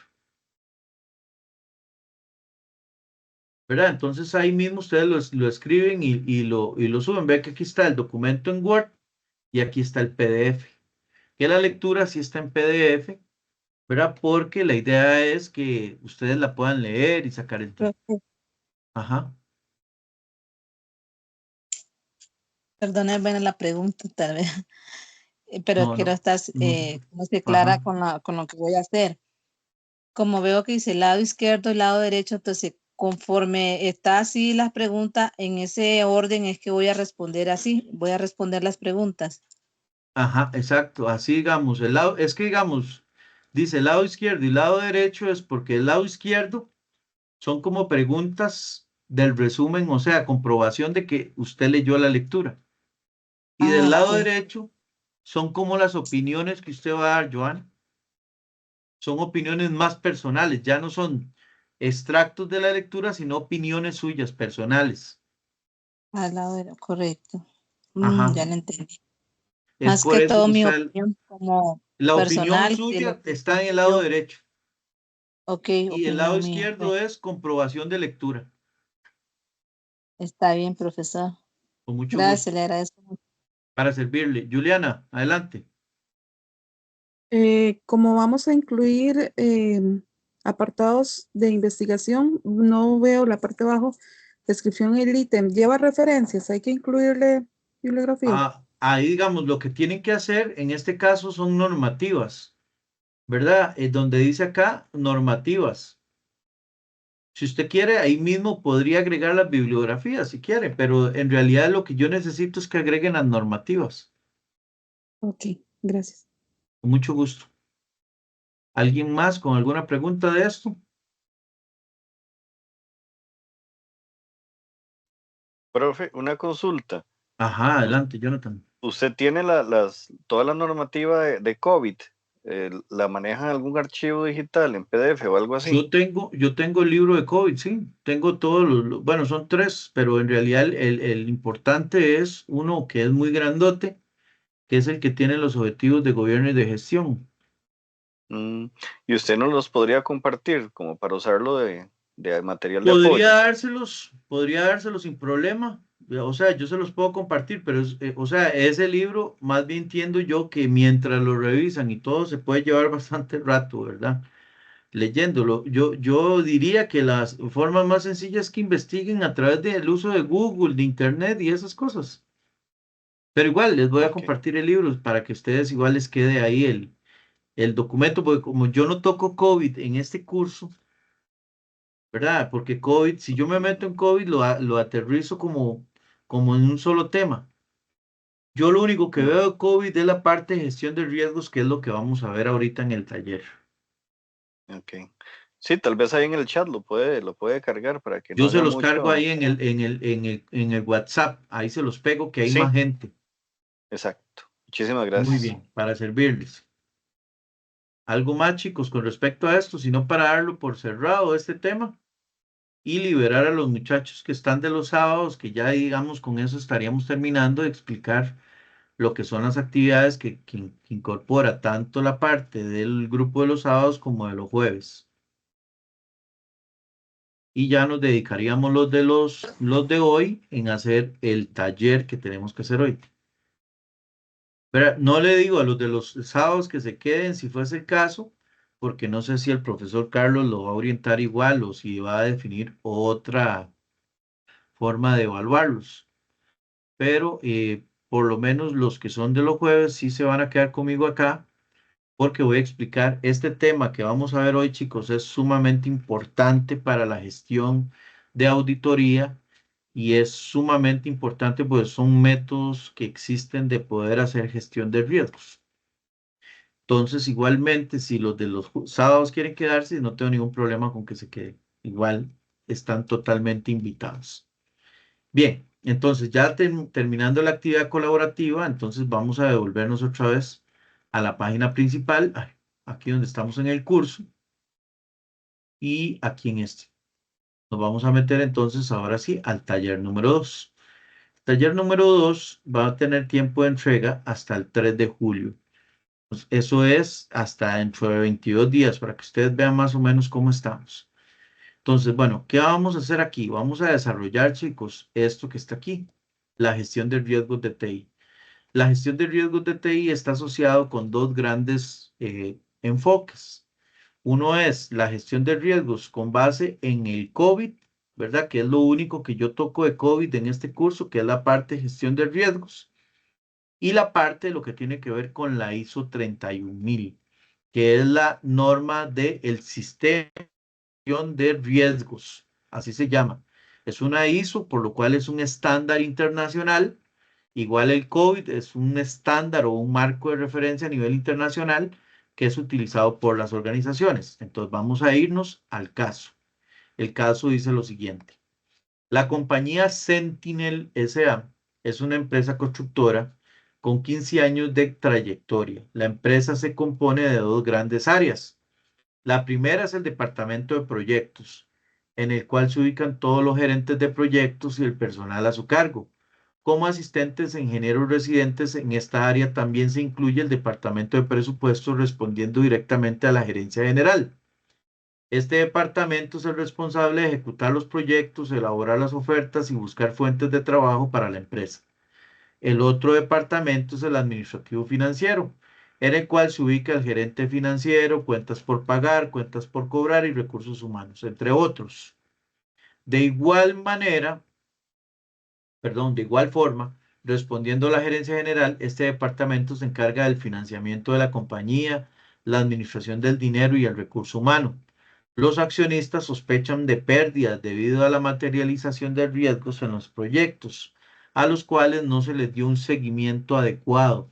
¿Verdad? Entonces ahí mismo ustedes lo escriben y lo suben. Ve que aquí está el documento en Word y aquí está el PDF. Que la lectura sí está en PDF, ¿verdad? Porque la idea es que ustedes la puedan leer y sacar el tiempo. Ajá. Perdónenme la pregunta, tal vez, pero No, quiero no. estar como se clara con lo que voy a hacer. Como veo que dice lado izquierdo y lado derecho, entonces conforme está así las preguntas, en ese orden es que voy a responder así, voy a responder las preguntas. Ajá, exacto. Así digamos, es que digamos, dice lado izquierdo y lado derecho es porque el lado izquierdo son como preguntas del resumen, o sea, comprobación de que usted leyó la lectura. Y del lado Ok. derecho son como las opiniones que usted va a dar, Joan. Son opiniones más personales, ya no son extractos de la lectura, sino opiniones suyas personales. Al lado derecho, correcto. Ajá. Ya lo entendí. Es Más por que eso todo que mi usted, opinión como la opinión personal de lo suya que está en el lado yo, derecho ok, y el lado opinión mía. izquierdo Bueno, es comprobación de lectura. está bien, profesor. Con mucho Gracias, gusto. le agradezco mucho. Para servirle. Juliana, adelante. Como vamos a incluir apartados de investigación, no veo la parte de abajo, descripción del ítem. Lleva referencias, hay que incluirle bibliografía. Ahí, digamos, lo que tienen que hacer en este caso son normativas, ¿verdad? Donde dice acá, normativas. Si usted quiere, ahí mismo podría agregar las bibliografías si quiere, pero en realidad lo que yo necesito es que agreguen las normativas. Ok, gracias. Con mucho gusto. ¿Alguien más con alguna pregunta de esto? Profe, una consulta. Ajá, adelante, Jonathan. ¿Usted tiene toda la normativa de COVID? ¿La maneja en algún archivo digital, en PDF o algo así? Yo tengo el libro de COVID, sí. Tengo todos bueno, son 3, pero en realidad el importante es uno que es muy grandote, que es el que tiene los objetivos de gobierno y de gestión. ¿Y usted nos los podría compartir como para usarlo de material de apoyo? Podría dárselos sin problema. O sea, yo se los puedo compartir, pero o sea, ese libro, más bien entiendo yo que mientras lo revisan y todo, se puede llevar bastante rato, ¿verdad? Leyéndolo. Yo diría que las formas más sencillas es que investiguen a través del uso de Google, de Internet y esas cosas. Pero igual les voy a Ok. compartir el libro para que ustedes igual les quede ahí el documento, porque como yo no toco COVID en este curso, ¿verdad? Porque COVID, si yo me meto en COVID, lo aterrizo como en un solo tema. Yo lo único que veo de COVID es la parte de gestión de riesgos, que es lo que vamos a ver ahorita en el taller. Ok. Sí, tal vez ahí en el chat lo puede cargar para que no Yo se haya los cargo mucho. ahí en el WhatsApp, ahí se los pego, que hay Sí, más gente. exacto. Muchísimas Muy gracias. bien, para servirles. Algo más, chicos, con respecto a esto, sino para darlo por cerrado este tema y liberar a los muchachos que están de los sábados, que ya digamos con eso estaríamos terminando de explicar lo que son las actividades que incorpora tanto la parte del grupo de los sábados como de los jueves. Y ya nos dedicaríamos los de hoy en hacer el taller que tenemos que hacer hoy. Pero no le digo a los de los sábados que se queden si fuese el caso, porque no sé si el profesor Carlos lo va a orientar igual o si va a definir otra forma de evaluarlos. Pero por lo menos los que son de los jueves sí se van a quedar conmigo acá porque voy a explicar este tema que vamos a ver hoy, chicos, es sumamente importante para la gestión de auditoría y es sumamente importante pues son métodos que existen de poder hacer gestión de riesgos. Entonces, igualmente, si los de los sábados quieren quedarse, no tengo ningún problema con que se queden. Igual están totalmente invitados. Bien, entonces ya terminando la actividad colaborativa, entonces vamos a devolvernos otra vez a la página principal, aquí donde estamos en el curso, y aquí en este. Nos vamos a meter entonces ahora sí al taller número 2. Taller número 2 va a tener tiempo de entrega hasta el 3 de julio. Pues eso es hasta dentro de 22 días para que ustedes vean más o menos cómo estamos. Entonces, bueno, ¿qué vamos a hacer aquí? Vamos a desarrollar, chicos, esto que está aquí, la gestión de riesgos de TI. La gestión de riesgos de TI está asociado con dos grandes enfoques. Uno es la gestión de riesgos con base en el COVID, ¿verdad? Que es lo único que yo toco de COVID en este curso, que es la parte de gestión de riesgos. Y la parte de lo que tiene que ver con la ISO 31000, que es la norma del sistema de riesgos, así se llama. Es una ISO, por lo cual es un estándar internacional. Igual el COVID es un estándar o un marco de referencia a nivel internacional que es utilizado por las organizaciones. Entonces vamos a irnos al caso. El caso dice lo siguiente. La compañía Sentinel SA es una empresa constructora con 15 años de trayectoria. La empresa se compone de dos grandes áreas. La primera es el departamento de proyectos, en el cual se ubican todos los gerentes de proyectos y el personal a su cargo. Como asistentes e ingenieros residentes en esta área también se incluye el departamento de presupuestos respondiendo directamente a la gerencia general. Este departamento es el responsable de ejecutar los proyectos, elaborar las ofertas y buscar fuentes de trabajo para la empresa. El otro departamento es el administrativo financiero, en el cual se ubica el gerente financiero, cuentas por pagar, cuentas por cobrar y recursos humanos, entre otros. De igual manera, de igual forma, respondiendo a la gerencia general, este departamento se encarga del financiamiento de la compañía, la administración del dinero y el recurso humano. Los accionistas sospechan de pérdidas debido a la materialización de riesgos en los proyectos, a los cuales no se les dio un seguimiento adecuado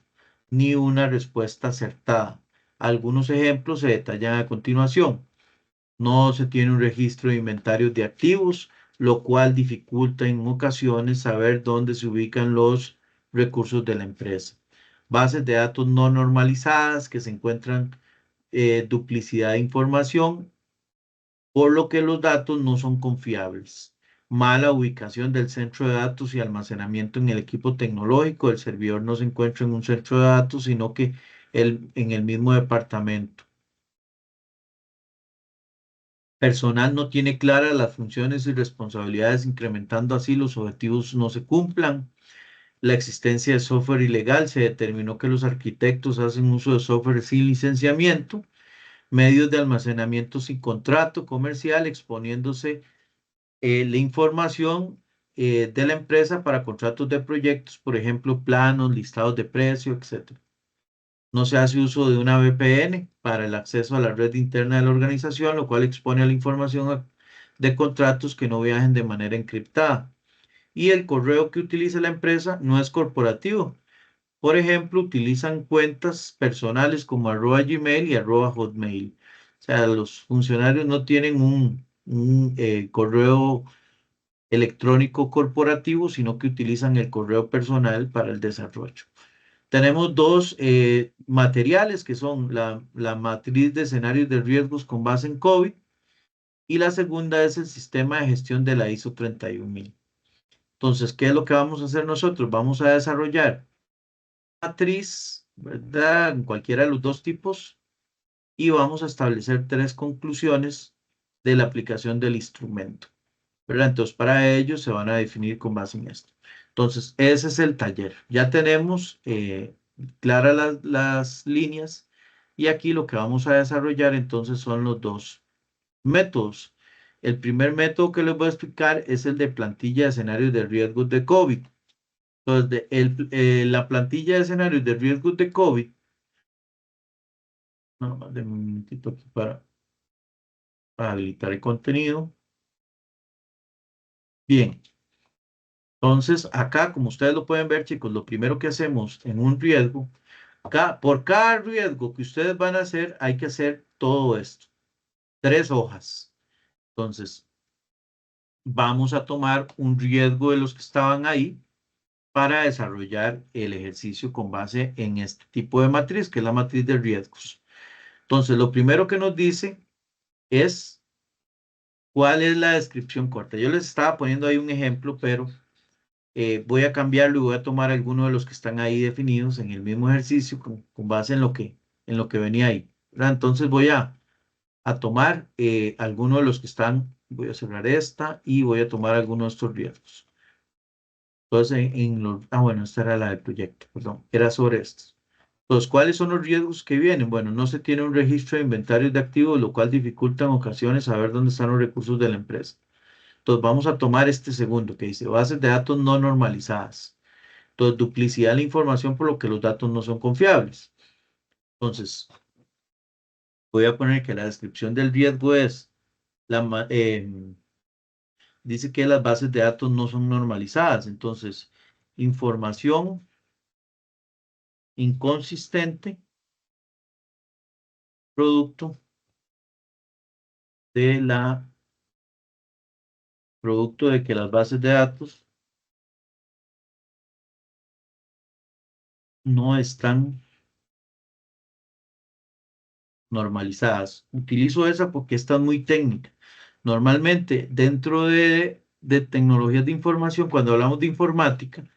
ni una respuesta acertada. Algunos ejemplos se detallan a continuación. No se tiene un registro de inventarios de activos, lo cual dificulta en ocasiones saber dónde se ubican los recursos de la empresa. Bases de datos no normalizadas que se encuentran duplicidad de información, por lo que los datos no son confiables. Mala ubicación del centro de datos y almacenamiento en el equipo tecnológico. El servidor no se encuentra en un centro de datos, sino que en el mismo departamento. Personal no tiene claras las funciones y responsabilidades, incrementando así los objetivos no se cumplan. La existencia de software ilegal. Se determinó que los arquitectos hacen uso de software sin licenciamiento. Medios de almacenamiento sin contrato comercial, exponiéndose la información de la empresa para contratos de proyectos, por ejemplo, planos, listados de precio, etc. No se hace uso de una VPN para el acceso a la red interna de la organización, lo cual expone a la información de contratos que no viajen de manera encriptada. Y el correo que utiliza la empresa no es corporativo. Por ejemplo, utilizan cuentas personales como @Gmail y @Hotmail. O sea, los funcionarios no tienen un correo electrónico corporativo, sino que utilizan el correo personal para el desarrollo. Tenemos dos materiales que son la matriz de escenarios de riesgos con base en COVID y la segunda es el sistema de gestión de la ISO 31000. Entonces, ¿qué es lo que vamos a hacer nosotros? Vamos a desarrollar matriz, ¿verdad? En cualquiera de los dos tipos y vamos a establecer 3 conclusiones de la aplicación del instrumento, ¿verdad? Entonces, para ello se van a definir con base en esto. Entonces, ese es el taller. Ya tenemos claras las líneas y aquí lo que vamos a desarrollar entonces son los dos métodos. El primer método que les voy a explicar es el de plantilla de escenarios de riesgos de COVID. Entonces, la plantilla de escenarios de riesgos de COVID, nada más de un momentito aquí para habilitar el contenido. Bien, entonces acá, como ustedes lo pueden ver, chicos, lo primero que hacemos en un riesgo, acá, por cada riesgo que ustedes van a hacer, hay que hacer todo esto. 3 hojas. Entonces, vamos a tomar un riesgo de los que estaban ahí para desarrollar el ejercicio con base en este tipo de matriz, que es la matriz de riesgos. Entonces, lo primero que nos dice es cuál es la descripción corta. Yo les estaba poniendo ahí un ejemplo, pero voy a cambiarlo y voy a tomar algunos de los que están ahí definidos en el mismo ejercicio con base en lo que venía ahí, ¿verdad? Entonces voy a tomar algunos de los que están, voy a cerrar esta y voy a tomar algunos de estos riesgos. Entonces, bueno, esta era la del proyecto, perdón, era sobre estos. Entonces, ¿cuáles son los riesgos que vienen? Bueno, no se tiene un registro de inventarios de activos, lo cual dificulta en ocasiones saber dónde están los recursos de la empresa. Entonces, vamos a tomar este segundo que dice bases de datos no normalizadas. Entonces, duplicidad de la información por lo que los datos no son confiables. Entonces, voy a poner que la descripción del riesgo es, dice que las bases de datos no son normalizadas. Entonces, información inconsistente, producto de que las bases de datos no están normalizadas. Utilizo esa porque esta es muy técnica. Normalmente, dentro de tecnologías de información, cuando hablamos de informática,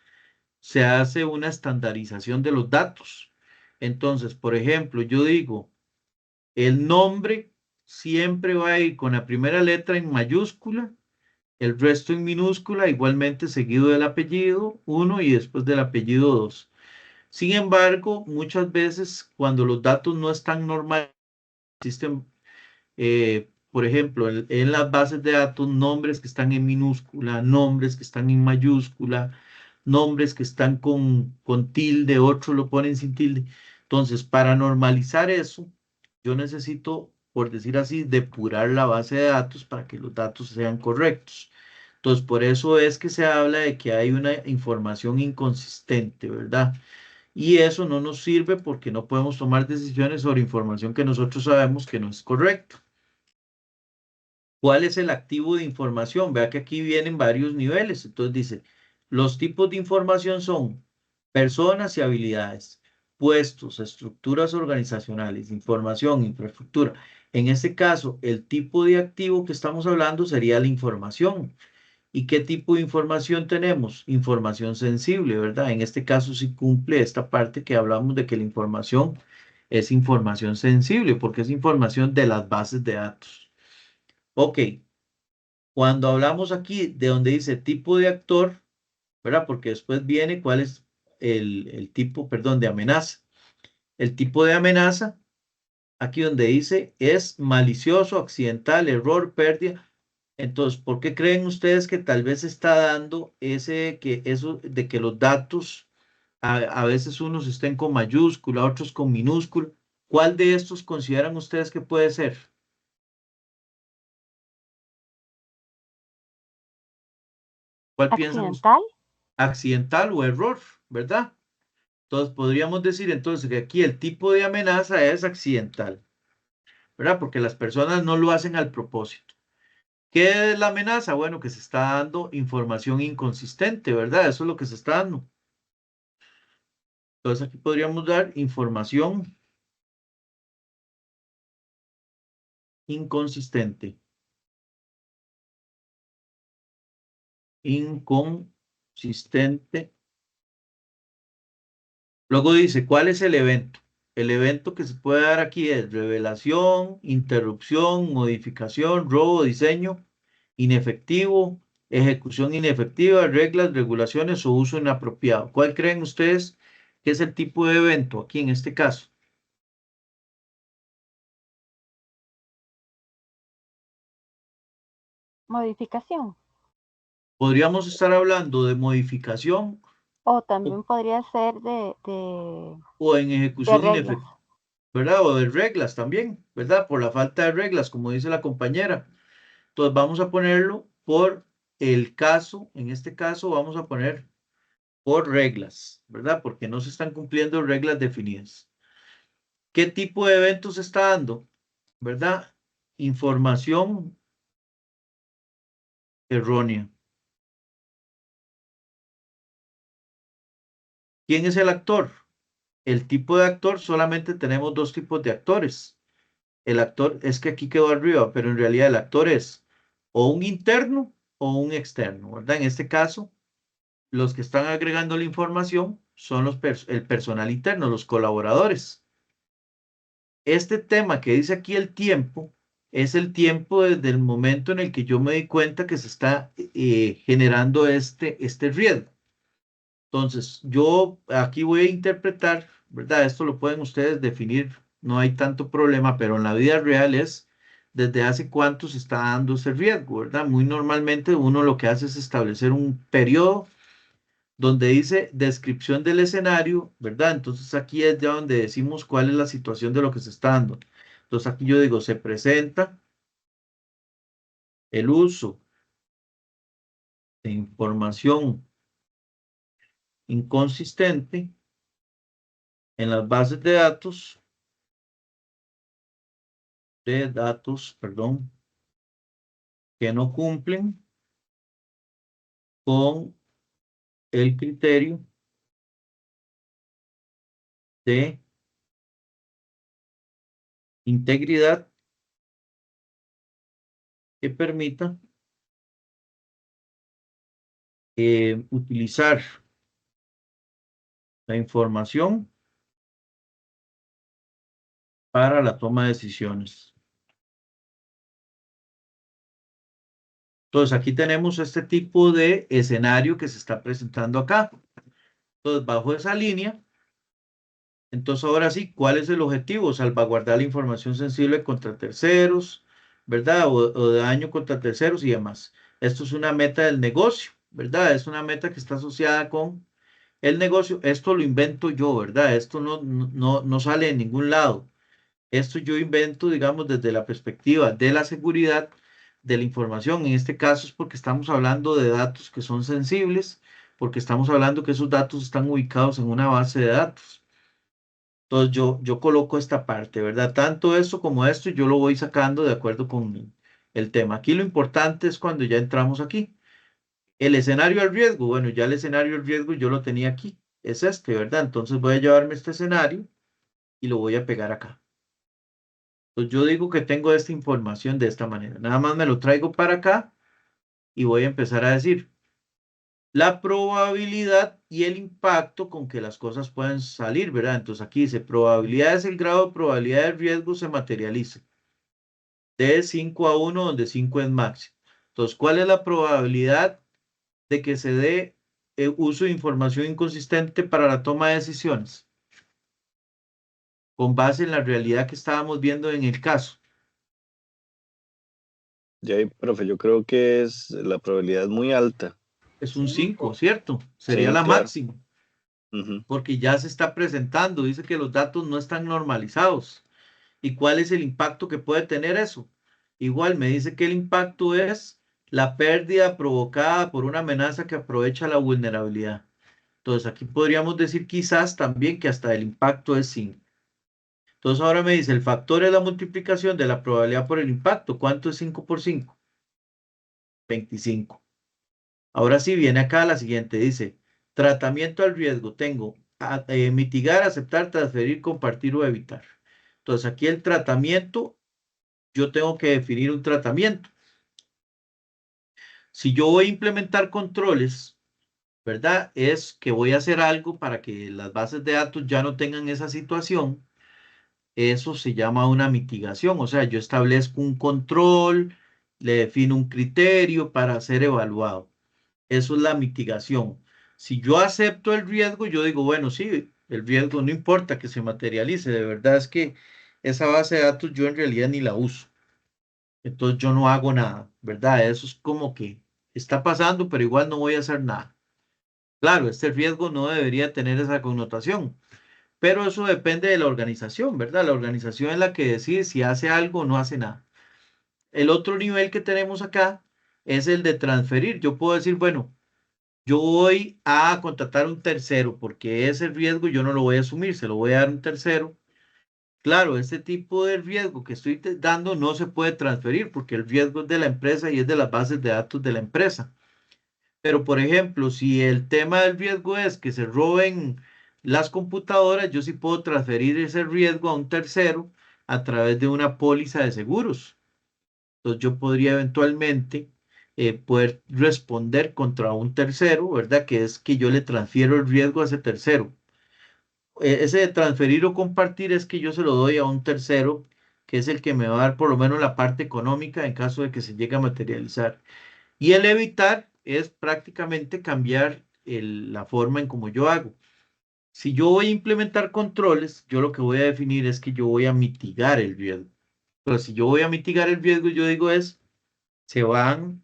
se hace una estandarización de los datos. Entonces, por ejemplo, yo digo, el nombre siempre va a ir con la primera letra en mayúscula, el resto en minúscula, igualmente seguido del apellido 1 y después del apellido 2. Sin embargo, muchas veces cuando los datos no están normales, existen, por ejemplo, en las bases de datos, nombres que están en minúscula, nombres que están en mayúscula, nombres que están con tilde, otros lo ponen sin tilde. Entonces, para normalizar eso, yo necesito, por decir así, depurar la base de datos para que los datos sean correctos. Entonces, por eso es que se habla de que hay una información inconsistente, ¿verdad? Y eso no nos sirve porque no podemos tomar decisiones sobre información que nosotros sabemos que no es correcta. ¿Cuál es el activo de información? Vea que aquí vienen varios niveles. Entonces dice, los tipos de información son personas y habilidades, puestos, estructuras organizacionales, información, infraestructura. En este caso, el tipo de activo que estamos hablando sería la información. ¿Y qué tipo de información tenemos? Información sensible, ¿verdad? En este caso sí cumple esta parte que hablamos de que la información es información sensible, porque es información de las bases de datos. Ok, cuando hablamos aquí de donde dice tipo de actor, ¿verdad? Porque después viene cuál es el tipo, perdón, de amenaza. El tipo de amenaza, aquí donde dice es malicioso, accidental, error, pérdida. Entonces, ¿por qué creen ustedes que tal vez está dando eso de que los datos a veces unos estén con mayúscula, otros con minúscula? ¿Cuál de estos consideran ustedes que puede ser? ¿Cuál piensan ustedes? ¿Accidental? Accidental o error, ¿verdad? Entonces, podríamos decir entonces que aquí el tipo de amenaza es accidental, ¿verdad? Porque las personas no lo hacen al propósito. ¿Qué es la amenaza? Bueno, que se está dando información inconsistente, ¿verdad? Eso es lo que se está dando. Entonces aquí podríamos dar información inconsistente. Inconsistente. Luego dice, ¿cuál es el evento? El evento que se puede dar aquí es revelación, interrupción, modificación, robo, diseño, inefectivo, ejecución inefectiva, reglas, regulaciones o uso inapropiado. ¿Cuál creen ustedes que es el tipo de evento aquí en este caso? Modificación. Podríamos estar hablando de modificación O o, también podría ser o en de ejecución reglas. inefectiva, ¿verdad? O de reglas también, ¿verdad? Por la falta de reglas, como dice la compañera. Entonces vamos a ponerlo por el caso, en este caso vamos a poner por reglas, ¿verdad? Porque no se están cumpliendo reglas definidas. ¿Qué tipo de eventos se está dando? ¿Verdad? Información errónea. ¿Quién es el actor? El tipo de actor, solamente tenemos dos tipos de actores. El actor es que aquí quedó arriba, pero en realidad el actor es o un interno o un externo, ¿verdad? En este caso, los que están agregando la información son el personal interno, los colaboradores. Este tema que dice aquí el tiempo, es el tiempo desde el momento en el que yo me di cuenta que se está generando este riesgo. Entonces, yo aquí voy a interpretar, ¿verdad? Esto lo pueden ustedes definir, no hay tanto problema, pero en la vida real es desde hace cuánto se está dando ese riesgo, ¿verdad? Muy normalmente uno lo que hace es establecer un periodo donde dice descripción del escenario, ¿verdad? Entonces aquí es ya donde decimos cuál es la situación de lo que se está dando. Entonces aquí yo digo, se presenta el uso de información inconsistente en las bases perdón, que no cumplen con el criterio de integridad que permita utilizar la información para la toma de decisiones. Entonces, aquí tenemos este tipo de escenario que se está presentando acá. Entonces, bajo esa línea, entonces ahora sí, ¿cuál es el objetivo? Salvaguardar la información sensible contra terceros, ¿verdad? O de daño contra terceros y demás. Esto es una meta del negocio, ¿verdad? Es una meta que está asociada con el negocio. Esto lo invento yo, ¿verdad? Esto no sale de ningún lado. Esto yo invento, digamos, desde la perspectiva de la seguridad de la información. En este caso es porque estamos hablando de datos que son sensibles, porque estamos hablando que esos datos están ubicados en una base de datos. Entonces yo coloco esta parte, ¿verdad? Tanto esto como esto yo lo voy sacando de acuerdo con el tema. Aquí lo importante es cuando ya entramos aquí. El escenario del riesgo, bueno, ya el escenario del riesgo yo lo tenía aquí. Es este, ¿verdad? Entonces voy a llevarme este escenario y lo voy a pegar acá. Entonces yo digo que tengo esta información de esta manera. Nada más me lo traigo para acá y voy a empezar a decir la probabilidad y el impacto con que las cosas pueden salir, ¿verdad? Entonces aquí dice, probabilidad es el grado de probabilidad del riesgo se materialice. De 5 a 1, donde 5 es máximo. Entonces, ¿cuál es la probabilidad de que se dé uso de información inconsistente para la toma de decisiones? Con base en la realidad que estábamos viendo en el caso. Ya, profe, yo creo que la probabilidad es muy alta. Es un 5, ¿cierto? Sería Sí, la claro. máxima. Ujú. Porque ya se está presentando, dice que los datos no están normalizados. ¿Y cuál es el impacto que puede tener eso? Igual me dice que el impacto es la pérdida provocada por una amenaza que aprovecha la vulnerabilidad. Entonces aquí podríamos decir quizás también que hasta el impacto es 5. Entonces ahora me dice, el factor es la multiplicación de la probabilidad por el impacto. ¿Cuánto es 5 por 5? 25. Ahora sí viene acá la siguiente, dice, tratamiento al riesgo. Tengo mitigar, aceptar, transferir, compartir o evitar. Entonces aquí el tratamiento, yo tengo que definir un tratamiento. Si yo voy a implementar controles, ¿verdad? Es que voy a hacer algo para que las bases de datos ya no tengan esa situación. Eso se llama una mitigación, o sea, yo establezco un control, le defino un criterio para ser evaluado. Eso es la mitigación. Si yo acepto el riesgo, yo digo, bueno, sí, el riesgo no importa que se materialice, de verdad es que esa base de datos yo en realidad ni la uso. Entonces yo no hago nada, ¿verdad? Eso es como que está pasando, pero igual no voy a hacer nada. Claro, este riesgo no debería tener esa connotación, pero eso depende de la organización, ¿verdad? La organización es la que decide si hace algo o no hace nada. El otro nivel que tenemos acá es el de transferir. Yo puedo decir, bueno, yo voy a contratar un tercero porque ese riesgo yo no lo voy a asumir, se lo voy a dar a un tercero. Claro, este tipo de riesgo que estoy dando no se puede transferir porque el riesgo es de la empresa y es de las bases de datos de la empresa. Pero, por ejemplo, si el tema del riesgo es que se roben las computadoras, yo sí puedo transferir ese riesgo a un tercero a través de una póliza de seguros. Entonces, yo podría eventualmente poder responder contra un tercero, ¿verdad? Que es que yo le transfiero el riesgo a ese tercero. Ese de transferir o compartir es que yo se lo doy a un tercero, que es el que me va a dar por lo menos la parte económica en caso de que se llegue a materializar. Y el evitar es prácticamente cambiar la forma en como yo hago. Si yo voy a implementar controles, yo lo que voy a definir es que yo voy a mitigar el riesgo. Pero si yo voy a mitigar el riesgo, yo digo se van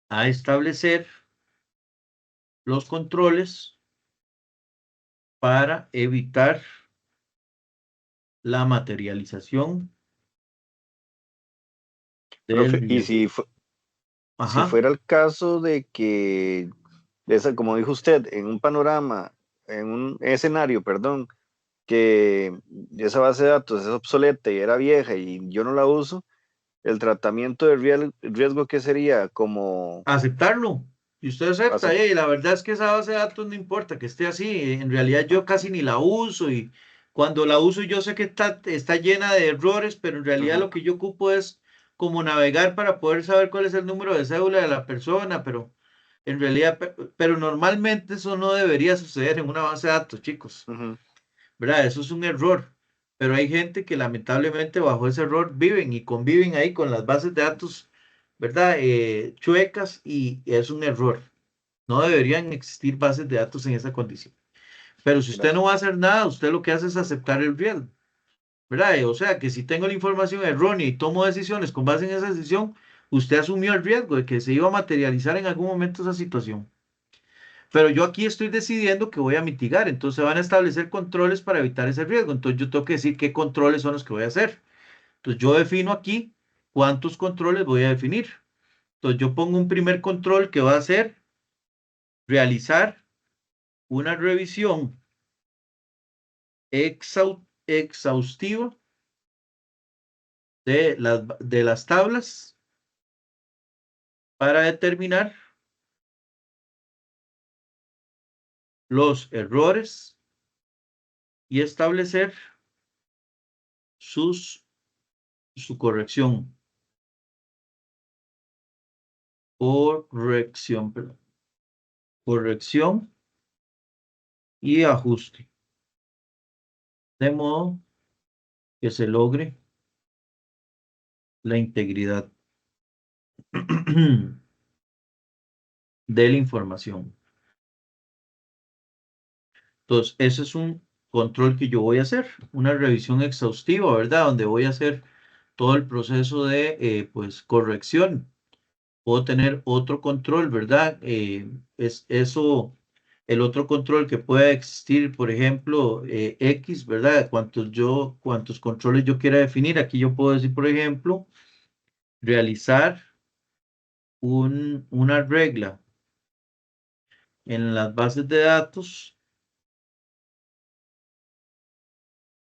a establecer los controles para evitar la materialización del Profe, y riesgo. si fuera el caso de que, como dijo usted, en un panorama, en un escenario, perdón, que esa base de datos es obsoleta y era vieja y yo no la uso, el tratamiento de riesgo, ¿qué sería? Como aceptarlo. Y usted acepta, la verdad es que esa base de datos no importa que esté así, en realidad yo casi ni la uso y cuando la uso yo sé que está llena de errores, pero en realidad lo que yo ocupo es como navegar para poder saber cuál es el número de cédula de la persona, pero en realidad, pero normalmente eso no debería suceder en una base de datos, chicos. ¿Verdad? Eso es un error. Pero hay gente que lamentablemente bajo ese error viven y conviven ahí con las bases de datos, ¿verdad? Chuecas, y es un error. No deberían existir bases de datos en esa condición. Pero si usted no va a hacer nada, usted lo que hace es aceptar el riesgo, ¿verdad? O sea, que si tengo la información errónea y tomo decisiones con base en esa decisión, usted asumió el riesgo de que se iba a materializar en algún momento esa situación. Pero yo aquí estoy decidiendo que voy a mitigar, entonces se van a establecer controles para evitar ese riesgo. Entonces yo tengo que decir qué controles son los que voy a hacer. Entonces yo defino aquí cuántos controles voy a definir. Entonces yo pongo un primer control que va a ser realizar una revisión exhaustiva de las tablas para determinar los errores y establecer su corrección. Corrección y ajuste. De modo que se logre la integridad de la información. Entonces, ese es un control que yo voy a hacer, una revisión exhaustiva, ¿verdad? Donde voy a hacer todo el proceso de, pues, corrección. Puedo tener otro control, ¿verdad? El otro control que pueda existir, por ejemplo, X, ¿verdad? Cuántos controles yo quiera definir. Aquí yo puedo decir, por ejemplo, realizar una regla en las bases de datos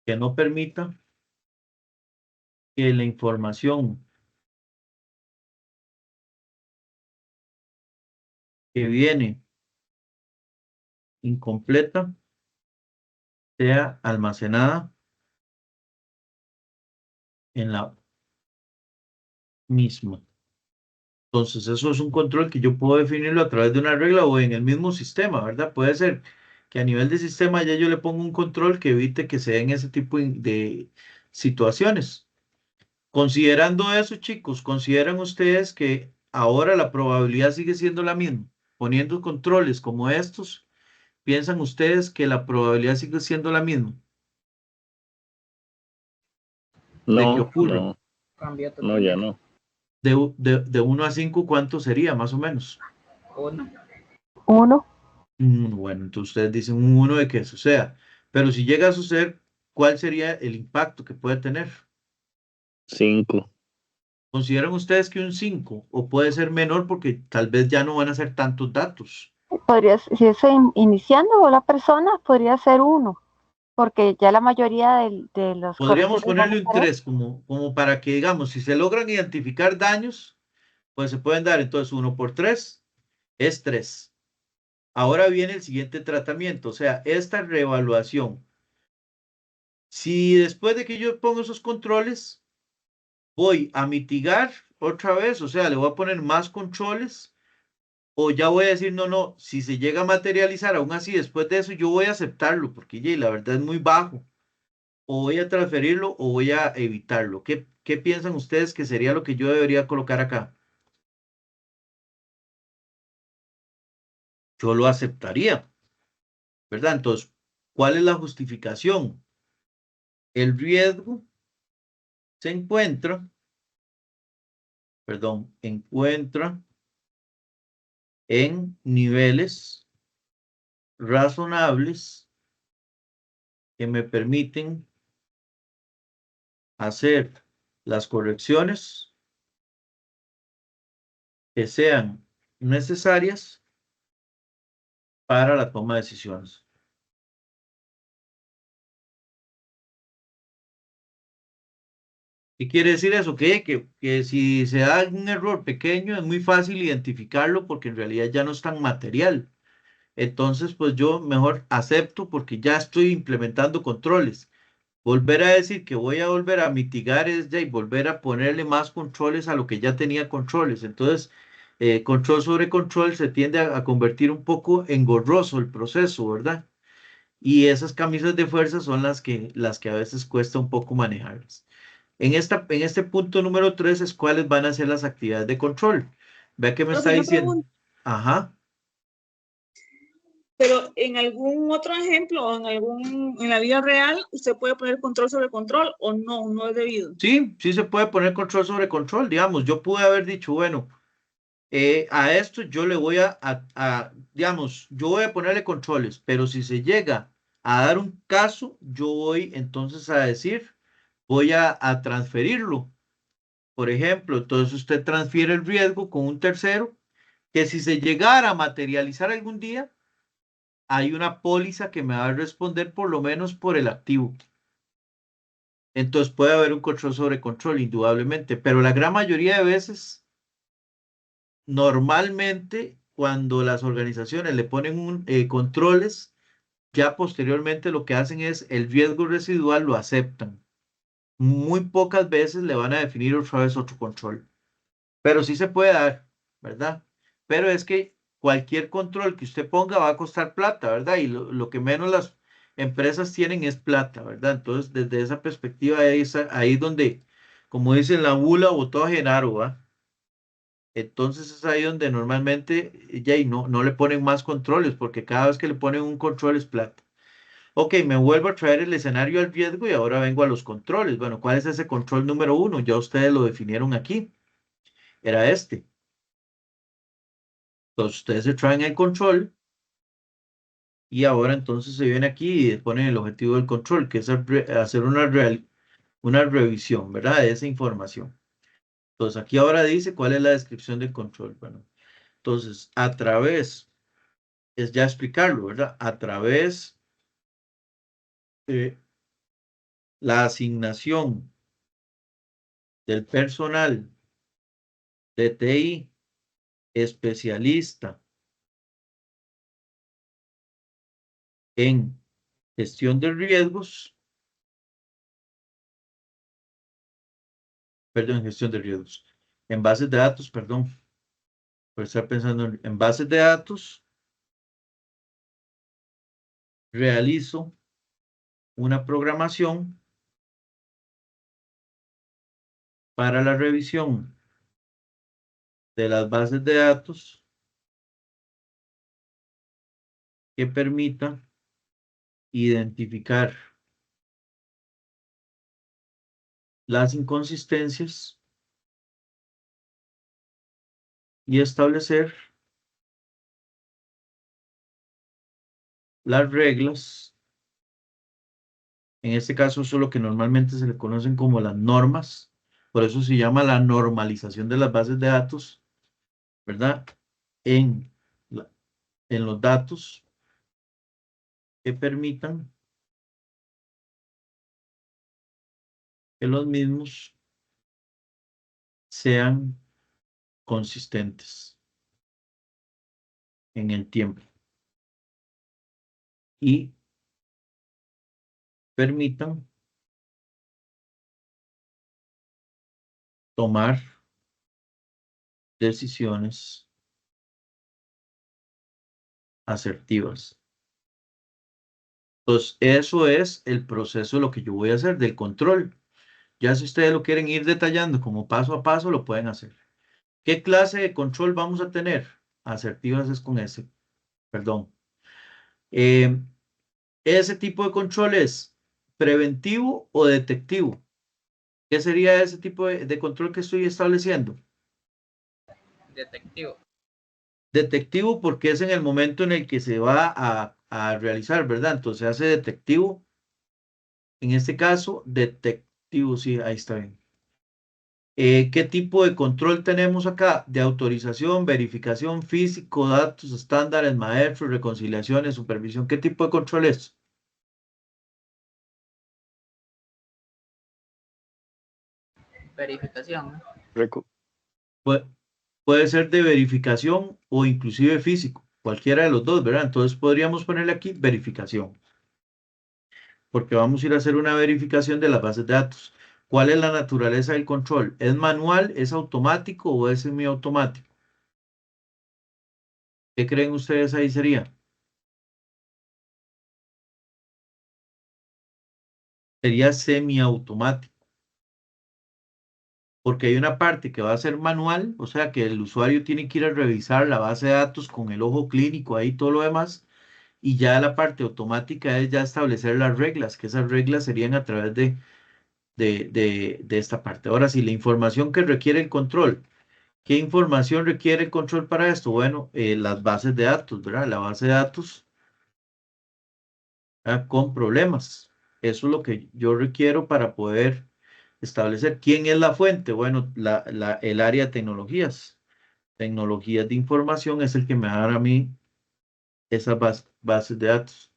que no permita que la información que viene incompleta sea almacenada en la misma. Entonces, eso es un control que yo puedo definirlo a través de una regla o en el mismo sistema, ¿verdad? Puede ser que a nivel de sistema ya yo le pongo un control que evite que se den ese tipo de situaciones. Considerando eso, chicos, ¿consideran ustedes que ahora la probabilidad sigue siendo la misma? Poniendo controles como estos, ¿piensan ustedes que la probabilidad sigue siendo la misma? ¿De qué ocurre? No, ya no. De 1 a 5, ¿cuánto sería más o menos? 1. Bueno, entonces ustedes dicen un 1 de que eso sea. Pero si llega a suceder, ¿cuál sería el impacto que puede tener? 5. ¿Consideran ustedes que un 5 o puede ser menor porque tal vez ya no van a ser tantos datos? Si es iniciando la persona, podría ser 1, porque ya la mayoría de los... Podríamos ponerle un 3 como para que, digamos, si se logran identificar daños, pues se pueden dar. Entonces 1 por 3 es 3. Ahora viene el siguiente tratamiento, o sea, esta reevaluación. Si después de que yo pongo esos controles, voy a mitigar otra vez, o sea, le voy a poner más controles, o ya voy a decir, no, si se llega a materializar aún así, después de eso yo voy a aceptarlo, porque la verdad es muy bajo, o voy a transferirlo o voy a evitarlo. ¿Qué piensan ustedes que sería lo que yo debería colocar acá? Yo lo aceptaría, ¿verdad? Entonces, ¿cuál es la justificación? El riesgo se encuentra en niveles razonables que me permiten hacer las correcciones que sean necesarias para la toma de decisiones. ¿Qué quiere decir eso? Que si se da un error pequeño es muy fácil identificarlo porque en realidad ya no es tan material. Entonces, pues yo mejor acepto porque ya estoy implementando controles. Volver a decir que voy a volver a mitigar es ya y volver a ponerle más controles a lo que ya tenía controles. Entonces, control sobre control se tiende a convertir un poco engorroso el proceso, ¿verdad? Y esas camisas de fuerza son las que a veces cuesta un poco manejarlas. En este punto número 3 es cuáles van a ser las actividades de control. Vea que me está diciendo. Ajá. Pero en algún otro ejemplo, en la vida real, ¿usted puede poner control sobre control o no? No es debido. Sí, sí se puede poner control sobre control. Digamos, yo pude haber dicho, bueno, a esto yo le voy digamos, yo voy a ponerle controles, pero si se llega a dar un caso, yo voy entonces a decir, voy a transferirlo. Por ejemplo, entonces usted transfiere el riesgo con un tercero, que si se llegara a materializar algún día, hay una póliza que me va a responder por lo menos por el activo. Entonces puede haber un control sobre control, indudablemente, pero la gran mayoría de veces, normalmente, cuando las organizaciones le ponen controles, ya posteriormente lo que hacen es el riesgo residual lo aceptan. Muy pocas veces le van a definir otra vez otro control, pero sí se puede dar, ¿verdad? Pero es que cualquier control que usted ponga va a costar plata, ¿verdad? Y lo que menos las empresas tienen es plata, ¿verdad? Entonces, desde esa perspectiva, ahí donde, como dicen, la bula botó a Genaro, ¿va? Entonces es ahí donde normalmente ya y no le ponen más controles, porque cada vez que le ponen un control es plata. Ok, me vuelvo a traer el escenario al riesgo y ahora vengo a los controles. Bueno, ¿cuál es ese control número 1? Ya ustedes lo definieron aquí. Era este. Entonces ustedes se traen el control y ahora entonces se viene aquí y ponen el objetivo del control, que es hacer una revisión, ¿verdad? De esa información. Entonces aquí ahora dice cuál es la descripción del control. Bueno, entonces a través, es ya explicarlo, ¿verdad? A través de la asignación del personal de TI especialista en gestión de riesgos, perdón, gestión de riesgos, en bases de datos, perdón, por estar pensando en bases de datos, realizo una programación para la revisión de las bases de datos que permita identificar las inconsistencias y establecer las reglas. En este caso, eso es lo que normalmente se le conocen como las normas. Por eso se llama la normalización de las bases de datos, ¿verdad? En los datos que permitan que los mismos sean consistentes en el tiempo y permitan tomar decisiones asertivas. Entonces, eso es el proceso de lo que yo voy a hacer del control. Ya si ustedes lo quieren ir detallando como paso a paso, lo pueden hacer. ¿Qué clase de control vamos a tener? Asertivas es con ese, perdón. Ese tipo de control es preventivo o detectivo. ¿Qué sería ese tipo de control que estoy estableciendo? Detectivo. Detectivo porque es en el momento en el que se va a realizar, ¿verdad? Entonces se hace detectivo. En este caso, detectivo, sí, ahí está bien. ¿Qué tipo de control tenemos acá? De autorización, verificación, físico, datos, estándares, maestros, reconciliaciones, supervisión. ¿Qué tipo de control es? Verificación. Puede ser de verificación o inclusive físico, cualquiera de los dos, ¿verdad? Entonces podríamos ponerle aquí verificación. porque vamos a ir a hacer una verificación de las bases de datos. ¿Cuál es la naturaleza del control? ¿Es manual, es automático o es semiautomático? ¿Qué creen ustedes ahí sería? Sería semiautomático, porque hay una parte que va a ser manual, o sea que el usuario tiene que ir a revisar la base de datos con el ojo clínico, ahí todo lo demás, y ya la parte automática es ya establecer las reglas, que esas reglas serían a través de esta parte. Ahora sí, la información que requiere el control. ¿Qué información requiere el control para esto? Bueno, las bases de datos, ¿verdad? La base de datos con problemas. Eso es lo que yo requiero para poder establecer quién es la fuente. Bueno, el área de tecnologías. Tecnologías de información es el que me va a dar a mí esas bases de datos.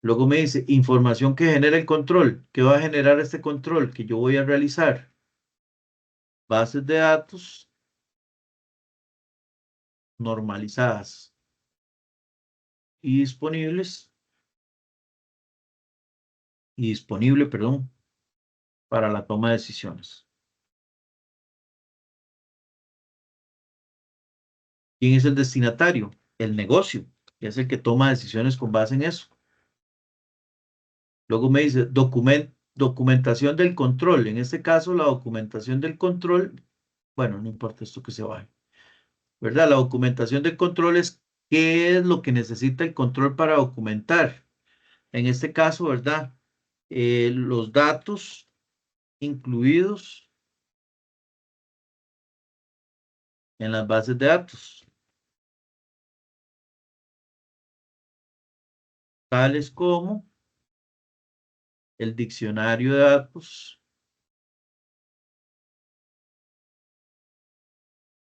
Luego me dice, información que genera el control. ¿Qué va a generar este control que yo voy a realizar? Bases de datos normalizadas y disponibles. Y disponible, perdón, para la toma de decisiones. ¿Quién es el destinatario? El negocio, que es el que toma decisiones con base en eso. Luego me dice documentación del control. En este caso, la documentación del control, bueno, no importa esto que se baje, ¿verdad? La documentación del control es qué es lo que necesita el control para documentar. En este caso, ¿verdad? Los datos incluidos en las bases de datos, tales como el diccionario de datos,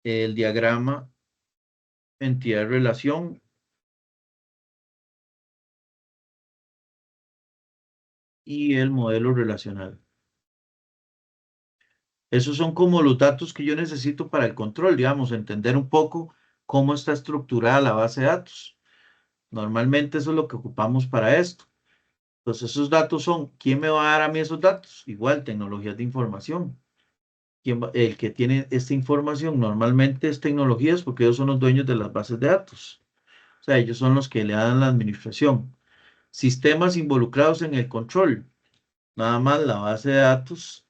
el diagrama entidad-relación y el modelo relacional. Esos son como los datos que yo necesito para el control, digamos, entender un poco cómo está estructurada la base de datos. Normalmente eso es lo que ocupamos para esto. Entonces esos datos son, ¿quién me va a dar a mí esos datos? Igual, tecnologías de información. El que tiene esta información normalmente es tecnologías porque ellos son los dueños de las bases de datos. O sea, ellos son los que le dan la administración. Sistemas involucrados en el control. Nada más la base de datos.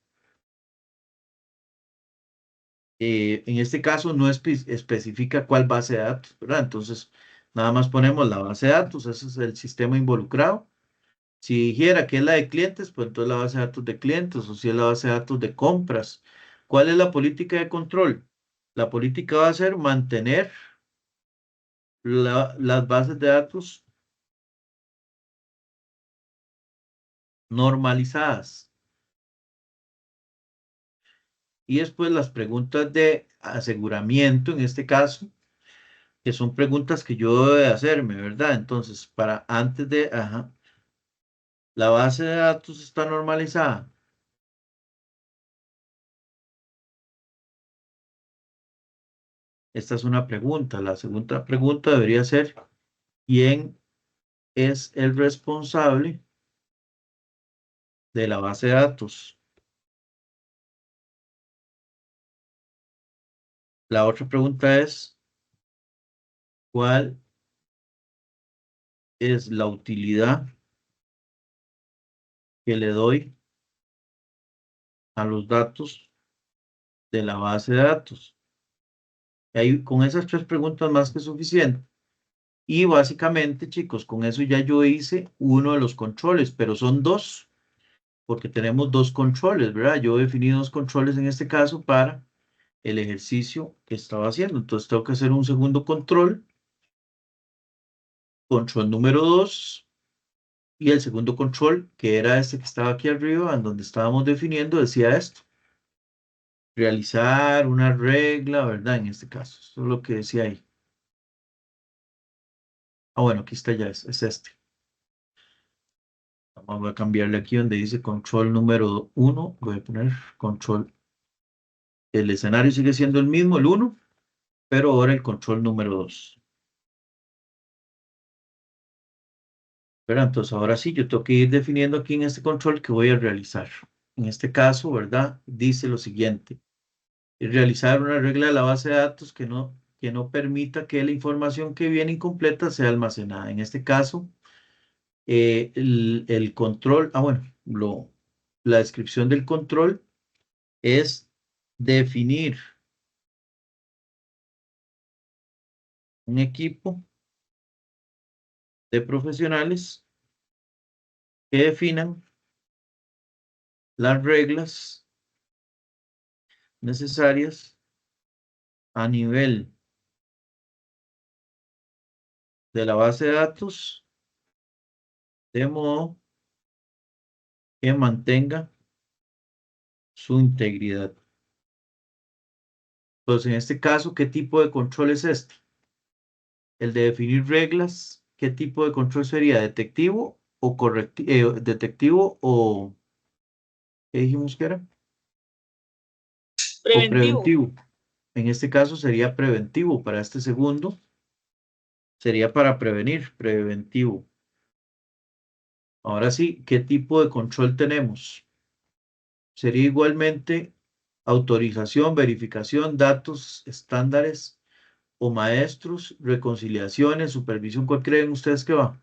En este caso no especifica cuál base de datos, ¿verdad? Entonces, nada más ponemos la base de datos, ese es el sistema involucrado. Si dijera que es la de clientes, pues entonces la base de datos de clientes, o si es la base de datos de compras. ¿Cuál es la política de control? La política va a ser mantener las bases de datos normalizadas. Y después las preguntas de aseguramiento, en este caso, que son preguntas que yo debo de hacerme, ¿verdad? Entonces, para antes de, la base de datos está normalizada. Esta es una pregunta. La segunda pregunta debería ser, ¿quién es el responsable de la base de datos? La otra pregunta es, ¿cuál es la utilidad que le doy a los datos de la base de datos? Ahí, con esas tres preguntas más que suficiente. Y básicamente, chicos, con eso ya yo hice uno de los controles, pero son dos, porque tenemos dos controles, ¿verdad? Yo definí dos controles en este caso para el ejercicio que estaba haciendo. Entonces tengo que hacer un segundo control, control número 2, y el segundo control, que era este que estaba aquí arriba, en donde estábamos definiendo, decía esto. Realizar una regla, ¿verdad? En este caso, eso es lo que decía ahí. Ah, bueno, aquí está ya, es este. Vamos a cambiarle aquí donde dice control número 1, voy a poner control. El escenario sigue siendo el mismo, el 1, pero ahora el control número 2. ¿verdad? Entonces, ahora sí, yo tengo que ir definiendo aquí en este control que voy a realizar. En este caso, ¿verdad? Dice lo siguiente. Realizar una regla de la base de datos que no permita que la información que viene incompleta sea almacenada. En este caso, el control, bueno, la descripción del control es definir un equipo de profesionales que definan las reglas necesarias a nivel de la base de datos, de modo que mantenga su integridad. Entonces, en este caso, ¿qué tipo de control es este? El de definir reglas. ¿Qué tipo de control sería? ¿Detectivo o detectivo o qué dijimos que era? Preventivo. O preventivo. En este caso sería preventivo. Para este segundo sería para prevenir, preventivo. Ahora sí, ¿qué tipo de control tenemos? Sería igualmente autorización, verificación, datos, estándares o maestros, reconciliaciones, supervisión. ¿Cuál creen ustedes que va?